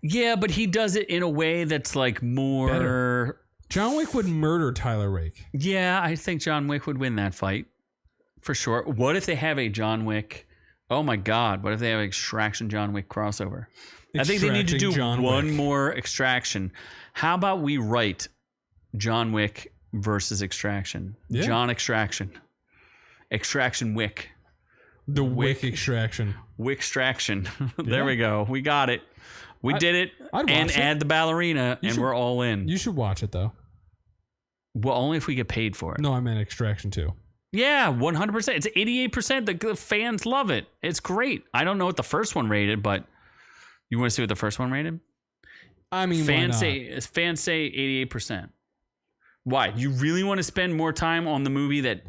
Yeah, but he does it in a way that's like more... Better. John Wick would murder Tyler Rake. Yeah, I think John Wick would win that fight. For sure. What if they have a John Wick... Oh my God, what if they have an Extraction John Wick crossover? I think they need to do one more Extraction. How about we write John Wick versus Extraction? Yeah. John Extraction. Extraction Wick. The Wick Extraction. Wickstraction. There we go. We got it. We did it. I'd And watch it. add the ballerina, and we're all in. You should watch it though. Well, only if we get paid for it. No, I meant Extraction 2. Yeah, 100%. It's 88%. The fans love it. It's great. I don't know what the first one rated, but you want to see what the first one rated? I mean, Fans why not? say 88%. Why? You really want to spend more time on the movie that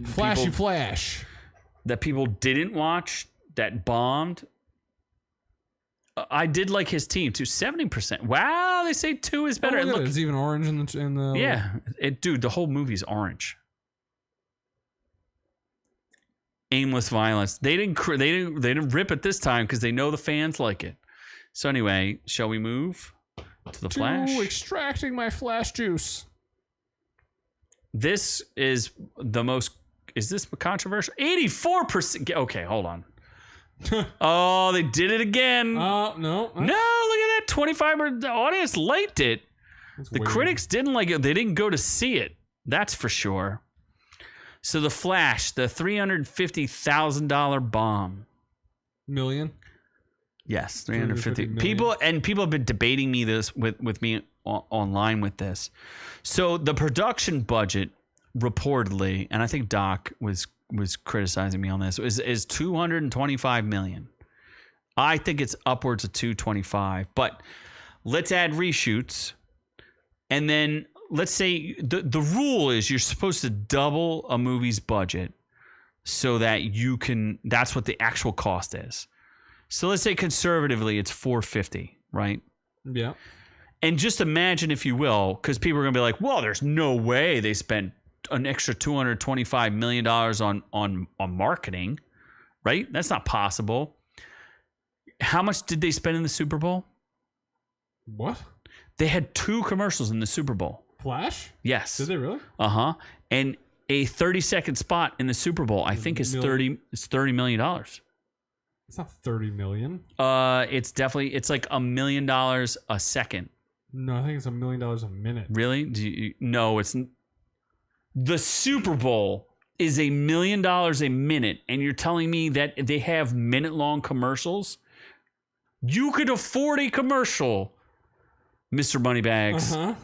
people didn't watch, that bombed? I did like his team too. 70%. Wow, they say 2 is better. Oh, And look, look, it's even orange in the yeah, dude, the whole movie's orange. Aimless violence. They didn't rip it this time because they know the fans like it. So anyway, shall we move to the Flash? Extracting my Flash juice. This is the most. Is this controversial? 84%. Okay, hold on. Oh, they did it again. No. No, look at that. 25%. The audience liked it. The critics didn't like it. They didn't go to see it. That's for sure. So the Flash, the $350,000 bomb. Million? Yes, 350. 350 People have been debating me this with me online with this. So the production budget reportedly, and I think Doc was criticizing me on this, is $225 million. I think it's upwards of 225, but let's add reshoots, and then let's say the rule is you're supposed to double a movie's budget so that you can, that's what the actual cost is. So let's say conservatively it's 450, right? Yeah. And just imagine, if you will, because people are going to be like, well, there's no way they spent an extra $225 million on marketing, right? That's not possible. How much did they spend in the Super Bowl? What? They had 2 commercials in the Super Bowl. Flash? Yes. Did they really? Uh-huh. And a 30-second spot in the Super Bowl, I think, is $30 million. It's not 30 million. It's like $1 million a second. No, I think it's $1 million a minute. Really? No, it's the Super Bowl is $1 million a minute, and you're telling me that they have minute-long commercials? You could afford a commercial, Mr. Moneybags. Uh-huh.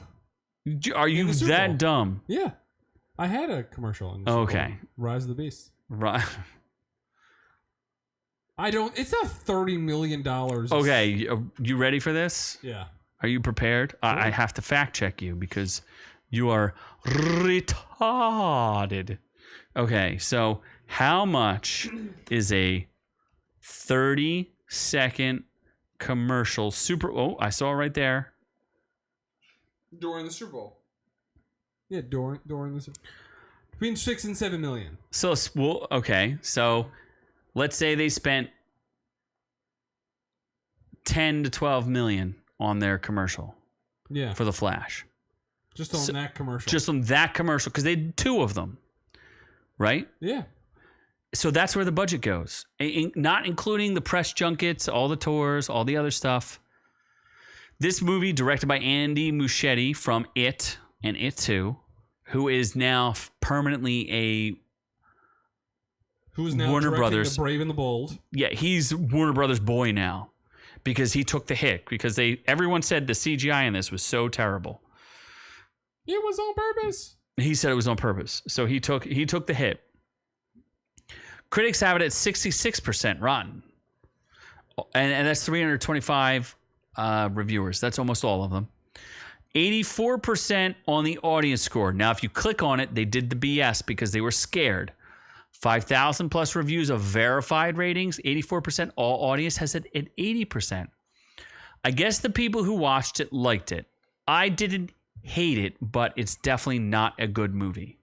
Are you that dumb? Yeah. I had a commercial in the Super Okay. Bowl. Rise of the Beast. Right. It's not $30 million. Okay, you ready for this? Yeah. Are you prepared? Sure. I have to fact check you because you are retarded. Okay, so how much is a 30-second commercial I saw it right there. During the Super Bowl. Yeah, during the Super Between 6 and 7 million. So, well, okay. So, let's say they spent 10 to 12 million on their commercial. Yeah. For the Flash. Just on that commercial. Just on that commercial, because they did 2 of them, right? Yeah. So that's where the budget goes, not including the press junkets, all the tours, all the other stuff. This movie, directed by Andy Muschietti from It and It 2, who is now permanently Who's now Warner directing Brothers. The Brave and the Bold. Yeah, he's Warner Brothers' boy now because he took the hit because everyone said the CGI in this was so terrible. It was on purpose. He said it was on purpose. So he took the hit. Critics have it at 66% rotten. And that's 325 reviewers. That's almost all of them. 84% on the audience score. Now, if you click on it, they did the BS because they were scared. 5,000 plus reviews of verified ratings. 84%. All audience has it at 80%. I guess the people who watched it liked it. I didn't hate it, but it's definitely not a good movie.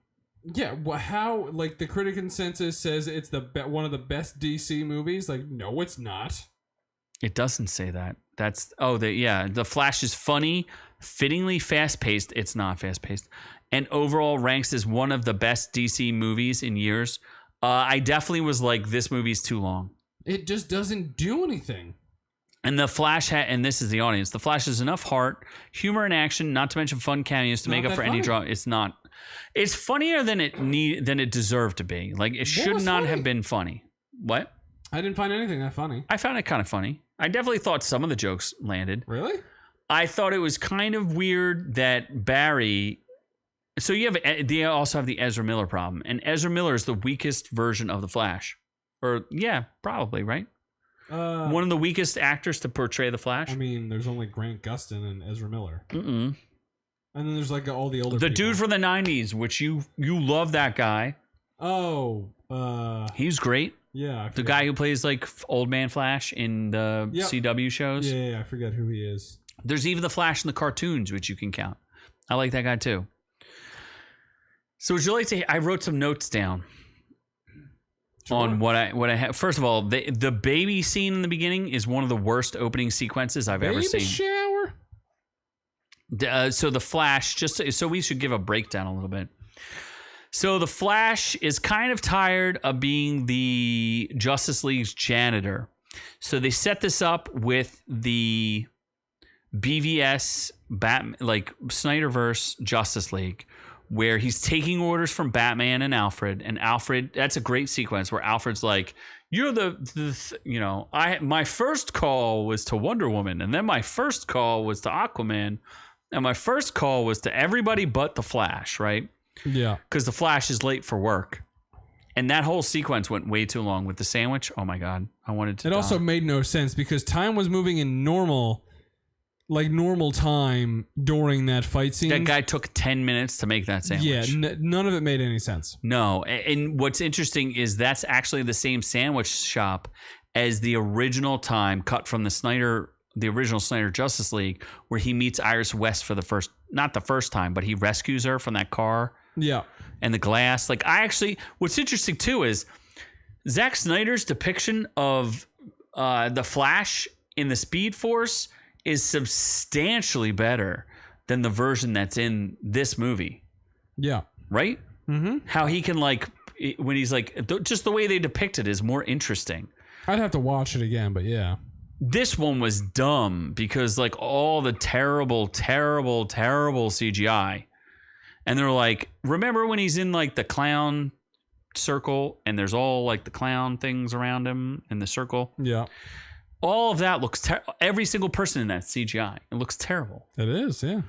Yeah, how, like, the critic consensus says it's one of the best DC movies. Like, no, it's not. It doesn't say that. The Flash is funny, fittingly fast-paced. It's not fast-paced. And overall ranks as one of the best DC movies in years. I definitely was like, this movie's too long. It just doesn't do anything. And the Flash and this is the audience. The Flash has enough heart, humor, and action, not to mention fun cameos to make up for any drama. It's not. It's funnier than it deserved to be. Like, it should not have been funny. What? I didn't find anything that funny. I found it kind of funny. I definitely thought some of the jokes landed. Really? I thought it was kind of weird that Barry. So they also have the Ezra Miller problem, and Ezra Miller is the weakest version of the Flash, or yeah, probably right. One of the weakest actors to portray the Flash. I mean, there's only Grant Gustin and Ezra Miller. And then there's like all the older people. Dude from the 90s, which you love that guy. Oh. He's great. Yeah. The guy who plays like Old Man Flash in the CW shows. Yeah, I forget who he is. There's even the Flash in the cartoons, which you can count. I like that guy too. So would you like to... I wrote some notes down. Sure. On what I have. First of all, the baby scene in the beginning is one of the worst opening sequences I've ever seen. Baby shower? So the Flash, so we should give a breakdown a little bit. So the Flash is kind of tired of being the Justice League's janitor. So they set this up with the BVS Snyderverse Justice League, where he's taking orders from Batman and Alfred. And Alfred, that's a great sequence where Alfred's like, you're my first call was to Wonder Woman, and then my first call was to Aquaman, and my first call was to everybody but the Flash, right? Yeah. Because the Flash is late for work. And that whole sequence went way too long with the sandwich. Oh my God. I wanted to. It also made no sense because time was moving in normal time during that fight scene. That guy took 10 minutes to make that sandwich. Yeah, none of it made any sense. No, and what's interesting is that's actually the same sandwich shop as the original time cut from the original Snyder Justice League, where he meets Iris West for not the first time, but he rescues her from that car. Yeah. And the glass. Like, what's interesting too is Zack Snyder's depiction of the Flash in the Speed Force is substantially better than the version that's in this movie. Yeah. Right? Mm-hmm. How he can, like, when he's like, just the way they depict it is more interesting. I'd have to watch it again, but yeah. This one was dumb because, like, all the terrible, terrible, terrible CGI. And they're like, remember when he's in, like, the clown circle and there's all, like, the clown things around him in the circle? Yeah. All of that looks every single person in that CGI. It looks terrible. It is, yeah.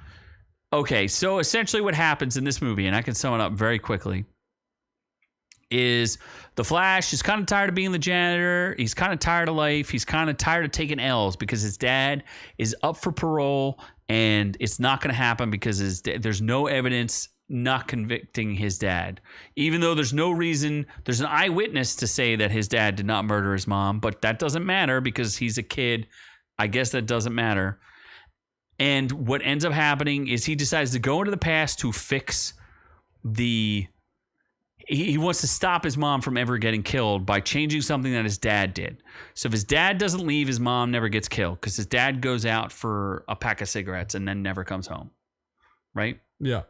Okay, so essentially what happens in this movie, and I can sum it up very quickly, is the Flash is kind of tired of being the janitor. He's kind of tired of life. He's kind of tired of taking L's because his dad is up for parole, and it's not going to happen because there's no evidence not convicting his dad, even though there's no reason. There's an eyewitness to say that his dad did not murder his mom, but that doesn't matter because he's a kid. I guess that doesn't matter. And what ends up happening is he decides to go into the past to fix the he wants to stop his mom from ever getting killed by changing something that his dad did. So if his dad doesn't leave, his mom never gets killed because his dad goes out for a pack of cigarettes and then never comes home. Right? Yeah.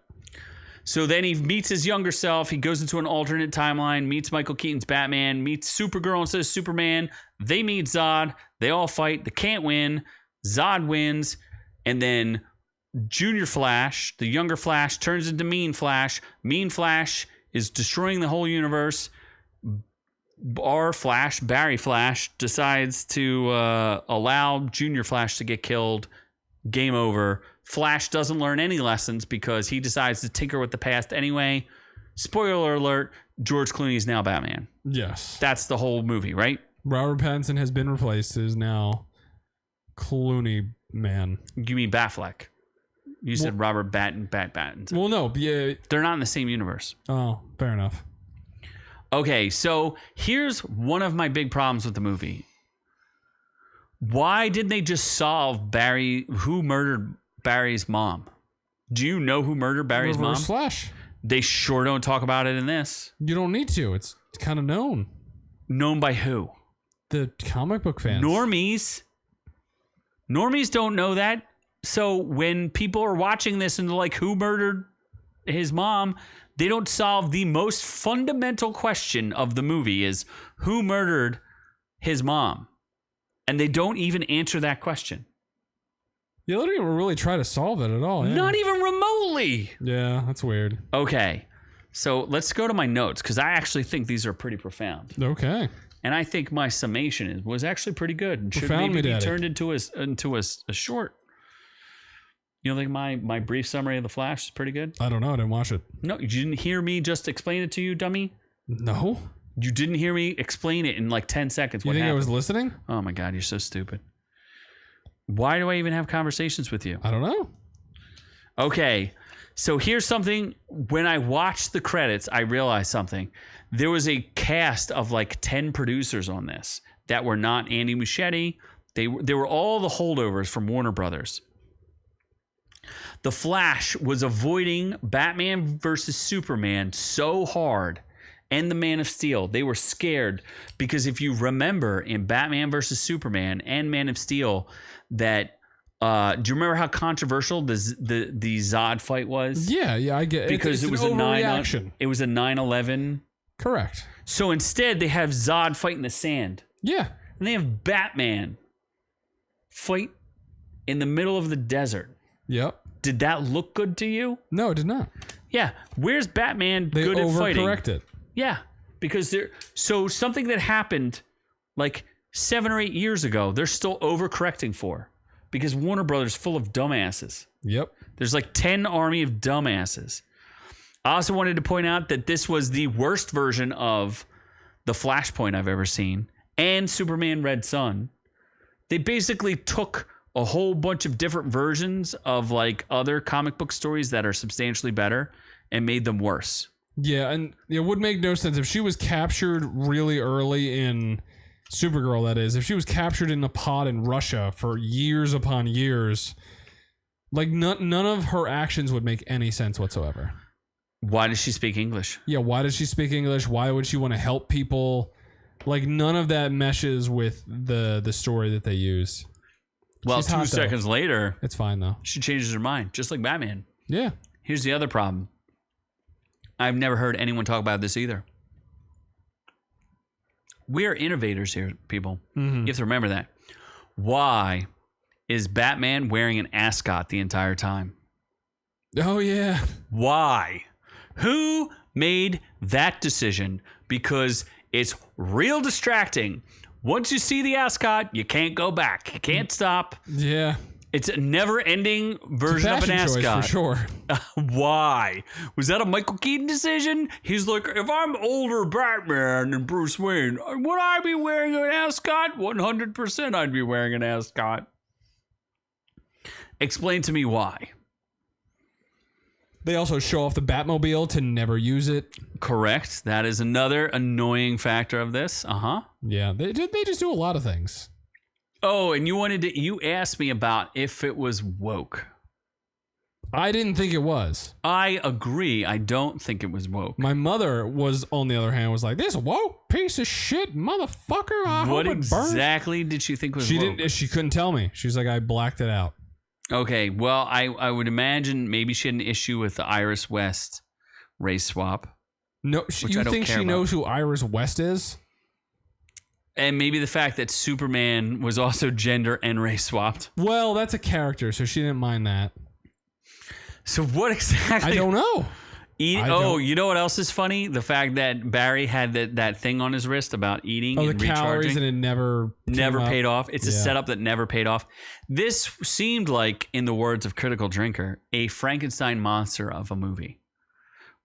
So then he meets his younger self. He goes into an alternate timeline, meets Michael Keaton's Batman, meets Supergirl instead of Superman. They meet Zod. They all fight. They can't win. Zod wins. And then Junior Flash, the younger Flash, turns into Mean Flash. Mean Flash is destroying the whole universe. Our Flash, Barry Flash, decides to allow Junior Flash to get killed. Game over. Flash doesn't learn any lessons because he decides to tinker with the past anyway. Spoiler alert, George Clooney is now Batman. Yes. That's the whole movie, right? Robert Pattinson has been replaced. Is now Clooney man. You mean Batfleck? You said Robert Pattinson. Well, no. Yeah. They're not in the same universe. Oh, fair enough. Okay, so here's one of my big problems with the movie. Why didn't they just solve who murdered Barry's mom? Do you know who murdered Barry's mom? Reverse Flash. They sure don't talk about it in this. You don't need to. It's kind of known. Known by who? The comic book fans. Normies. Normies don't know that. So when people are watching this and they're like, who murdered his mom? They don't solve the most fundamental question of the movie is who murdered his mom? And they don't even answer that question. Yeah, they don't even really try to solve it at all. Yeah. Not even remotely. Yeah, that's weird. Okay. So let's go to my notes because I actually think these are pretty profound. Okay. And I think my summation was actually pretty good and should Profound maybe me, be Daddy. turned into a short. You don't think my brief summary of The Flash is pretty good? I don't know. I didn't watch it. No, you didn't hear me just explain it to you, dummy? No. You didn't hear me explain it in like 10 seconds. You What think happened? I was listening? Oh my God, you're so stupid. Why do I even have conversations with you? I don't know. Okay, so here's something. When I watched the credits, I realized something. There was a cast of like 10 producers on this that were not Andy Muschietti. They were all the holdovers from Warner Brothers. The Flash was avoiding Batman versus Superman so hard, and the Man of Steel. They were scared because if you remember in Batman versus Superman and Man of Steel, that do you remember how controversial the Zod fight was? Yeah, I get it. Because It's it was an a overreaction. It was a 9/11. Correct. So instead, they have Zod fight in the sand, Yeah. and they have Batman fight in the middle of the desert. Yep. Did that look good to you? No, it did not. Yeah. Where's Batman They good at fighting? overcorrected. Yeah, because so something that happened like 7 or 8 years ago, they're still overcorrecting for because Warner Brothers is full of dumbasses. Yep. There's like 10 army of dumbasses. I also wanted to point out that this was the worst version of the Flashpoint I've ever seen and Superman Red Son. They basically took a whole bunch of different versions of like other comic book stories that are substantially better and made them worse. Yeah, and it would make no sense if she was captured really early in Supergirl, that is. If she was captured in a pod in Russia for years upon years, like none of her actions would make any sense whatsoever. Why does she speak English? Yeah, why does she speak English? Why would she want to help people? Like none of that meshes with the story that they use. Well, She's hot, 2 seconds later, It's fine though. she changes her mind, just like Batman. Yeah. Here's the other problem. I've never heard anyone talk about this either. We are innovators here, people. Mm-hmm. You have to remember that. Why is Batman wearing an ascot the entire time? Oh yeah. Why? Who made that decision? Because it's real distracting. Once you see the ascot, you can't go back. You can't stop. Yeah. It's a never-ending version of an Fashion choice ascot. for sure. Why? Was that a Michael Keaton decision? He's like, if I'm older Batman than Bruce Wayne, would I be wearing an ascot? 100% I'd be wearing an ascot. Explain to me why. They also show off the Batmobile to never use it. Correct. That is another annoying factor of this. Uh-huh. Yeah, they just do a lot of things. Oh, and you asked me about if it was woke. I didn't think it was. I agree. I don't think it was woke. My mother was, on the other hand, was like, "This woke piece of shit, motherfucker." What exactly did she think was she woke? She couldn't tell me. She's like, I blacked it out. Okay, well, I would imagine maybe she had an issue with the Iris West race swap. No, you think she knows who Iris West is? And maybe the fact that Superman was also gender and race swapped. Well, that's a character, so she didn't mind that. So what exactly? I don't know. You know what else is funny? The fact that Barry had that thing on his wrist about eating and the calories, recharging. and it never paid off. It's a setup that never paid off. This seemed like, in the words of Critical Drinker, a Frankenstein monster of a movie.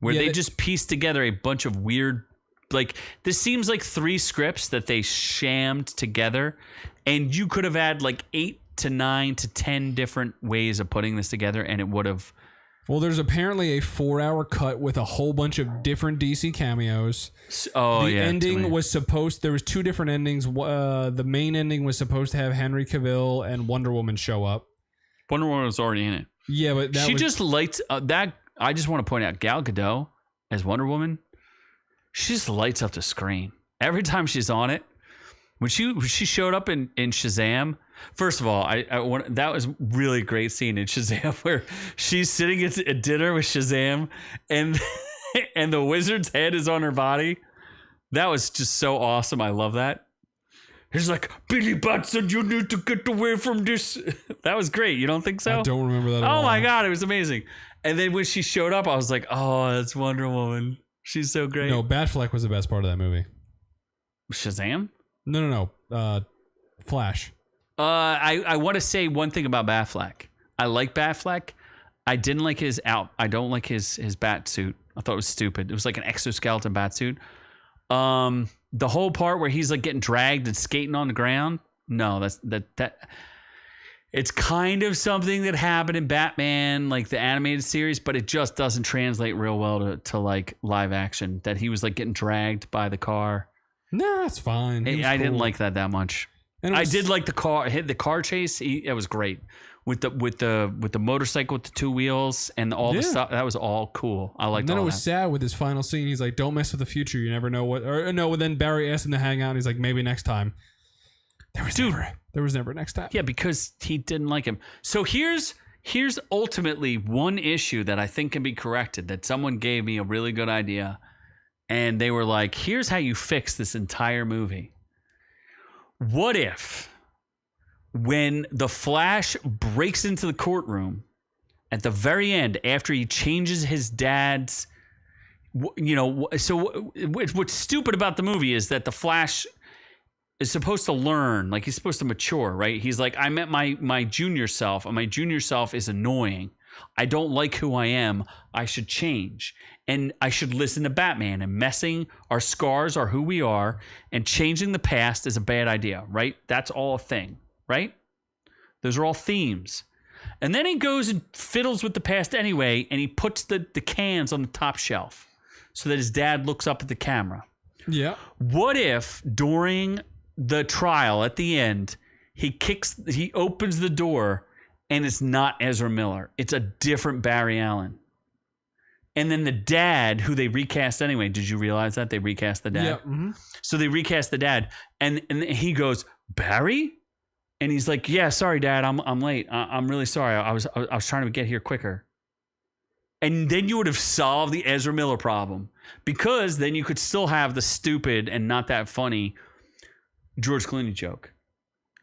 Where they just pieced together a bunch of weird, like, this seems like 3 scripts that they shammed together, and you could have had like 8 to 9 to 10 different ways of putting this together, and it would have. Well, there's apparently a 4-hour cut with a whole bunch of different DC cameos. The ending was supposed. There was 2 different endings. The main ending was supposed to have Henry Cavill and Wonder Woman show up. Wonder Woman was already in it. Yeah, but just lights that. I just want to point out Gal Gadot as Wonder Woman. She just lights up the screen every time she's on it. When she showed up in Shazam, first of all, that was really great scene in Shazam where she's sitting at dinner with Shazam and the wizard's head is on her body. That was just so awesome. I love that. He's like, Billy Batson, you need to get away from this. That was great. You don't think so? I don't remember that at all. Oh my God, it was amazing. And then when she showed up, I was like, oh, that's Wonder Woman. She's so great. No, Batfleck was the best part of that movie. Shazam? No. Flash. I want to say one thing about Batfleck. I like Batfleck. I didn't like his I don't like his bat suit. I thought it was stupid. It was like an exoskeleton bat suit. The whole part where he's like getting dragged and skating on the ground. No, that. It's kind of something that happened in Batman, like the animated series, but it just doesn't translate real well to like live action. That he was like getting dragged by the car. No, that's fine. I didn't like that much. I did like the car chase. It was great with the motorcycle with the 2 wheels and all the stuff. That was all cool. I liked. And then it was sad with his final scene. He's like, "Don't mess with the future. You never know what." Or no. Then Barry asked him to hang out. And he's like, "Maybe next time." There was never next time. Yeah, because he didn't like him. So here's ultimately one issue that I think can be corrected. That someone gave me a really good idea, and they were like, "Here's how you fix this entire movie." What if, when the Flash breaks into the courtroom at the very end, after he changes his dad's, so what's stupid about the movie is that the Flash is supposed to learn, like he's supposed to mature, right? He's like, I met my junior self, and my junior self is annoying. I don't like who I am. I should change. And I should listen to Batman, and messing our scars are who we are, and changing the past is a bad idea, right? That's all a thing, right? Those are all themes. And then he goes and fiddles with the past anyway, and he puts the cans on the top shelf so that his dad looks up at the camera. Yeah. What if during the trial at the end, he opens the door and it's not Ezra Miller. It's a different Barry Allen. And then the dad, who they recast anyway, did you realize that? They recast the dad? Yeah. Mm-hmm. So they recast the dad, and he goes, Barry? And he's like, yeah, sorry, Dad, I'm late. I'm really sorry. I was trying to get here quicker. And then you would have solved the Ezra Miller problem, because then you could still have the stupid and not that funny George Clooney joke.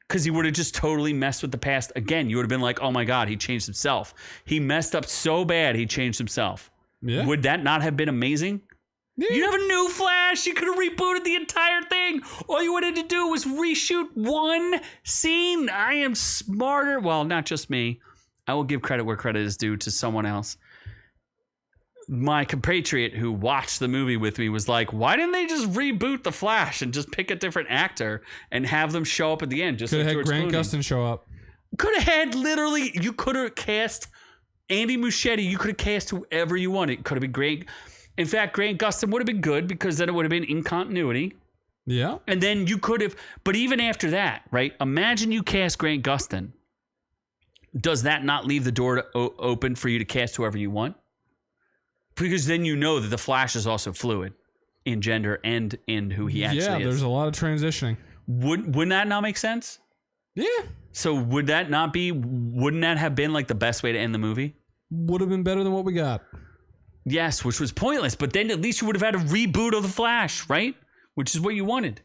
Because he would have just totally messed with the past. Again, you would have been like, oh my God, he changed himself. He messed up so bad, he changed himself. Yeah. Would that not have been amazing? Yeah. You have a new Flash. You could have rebooted the entire thing. All you wanted to do was reshoot one scene. I am smarter. Well, not just me. I will give credit where credit is due to someone else. My compatriot who watched the movie with me was like, why didn't they just reboot the Flash and just pick a different actor and have them show up at the end? Just could like have George had Grant Clooney. Gustin show up. Could have had literally, you could have cast Andy Muschietti. You could have cast whoever you wanted. It could have been great. In fact, Grant Gustin would have been good, because then it would have been in continuity. Yeah. And then you could have, but even after that, right? Imagine you cast Grant Gustin does that not leave the door open for you to cast whoever you want? Because then you know that the Flash is also fluid in gender and in who he actually is. Yeah, there's a lot of transitioning. Wouldn't that not make sense? Yeah. So wouldn't that have been like the best way to end the movie? Would have been better than what we got. Yes, which was pointless. But then at least you would have had a reboot of the Flash, right? Which is what you wanted.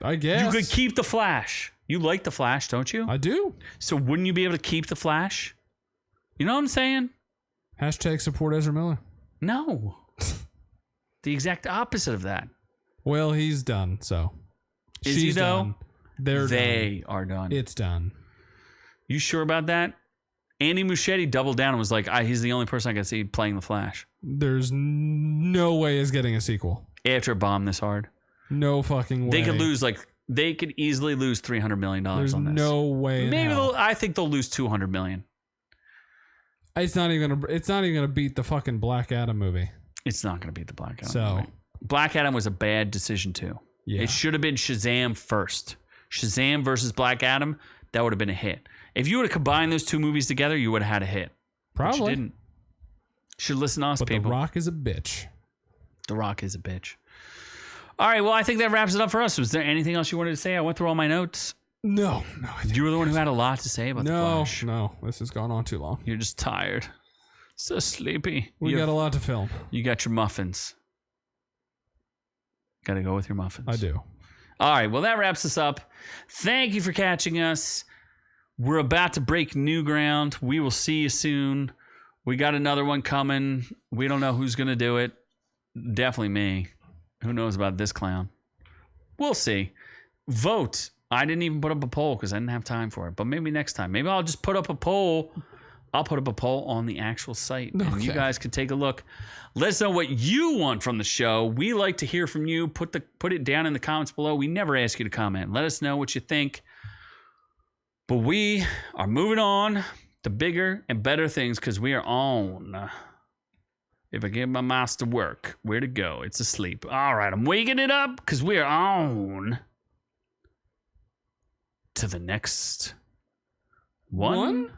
I guess. You could keep the Flash. You like the Flash, don't you? I do. So wouldn't you be able to keep the Flash? You know what I'm saying? Hashtag support Ezra Miller. No. The exact opposite of that. Well, he's done, so. Is She's he though? done. They are done. It's done. You sure about that? Andy Muschietti doubled down and was like, he's the only person I can see playing the Flash. There's no way is getting a sequel. After a bomb this hard. No fucking way. They could easily lose $300 million There's on this. No way. Maybe I think they'll lose $200 million. It's not even gonna beat the fucking Black Adam movie. It's not gonna beat the Black Adam movie. Black Adam was a bad decision too. Yeah. It should have been Shazam first. Shazam versus Black Adam, that would have been a hit. If you would have combined those two movies together, you would have had a hit. Probably. But you didn't. Should listen to us, but people. The Rock is a bitch. The Rock is a bitch. All right, well, I think that wraps it up for us. Was there anything else you wanted to say? I went through all my notes. No. You were the one who had a lot to say about the Flash. No, this has gone on too long. You're just tired. So sleepy. We got a lot to film. You got your muffins. Got to go with your muffins. I do. All right, well, that wraps us up. Thank you for catching us. We're about to break new ground. We will see you soon. We got another one coming. We don't know who's going to do it. Definitely me. Who knows about this clown? We'll see. Vote. I didn't even put up a poll because I didn't have time for it. But maybe next time. Maybe I'll just put up a poll. I'll put up a poll on the actual site. Okay. And you guys can take a look. Let us know what you want from the show. We like to hear from you. Put it down in the comments below. We never ask you to comment. Let us know what you think. But we are moving on to bigger and better things because we are on. If I get my mouse to work, where to go? It's asleep. All right, I'm waking it up because we are on to the next one.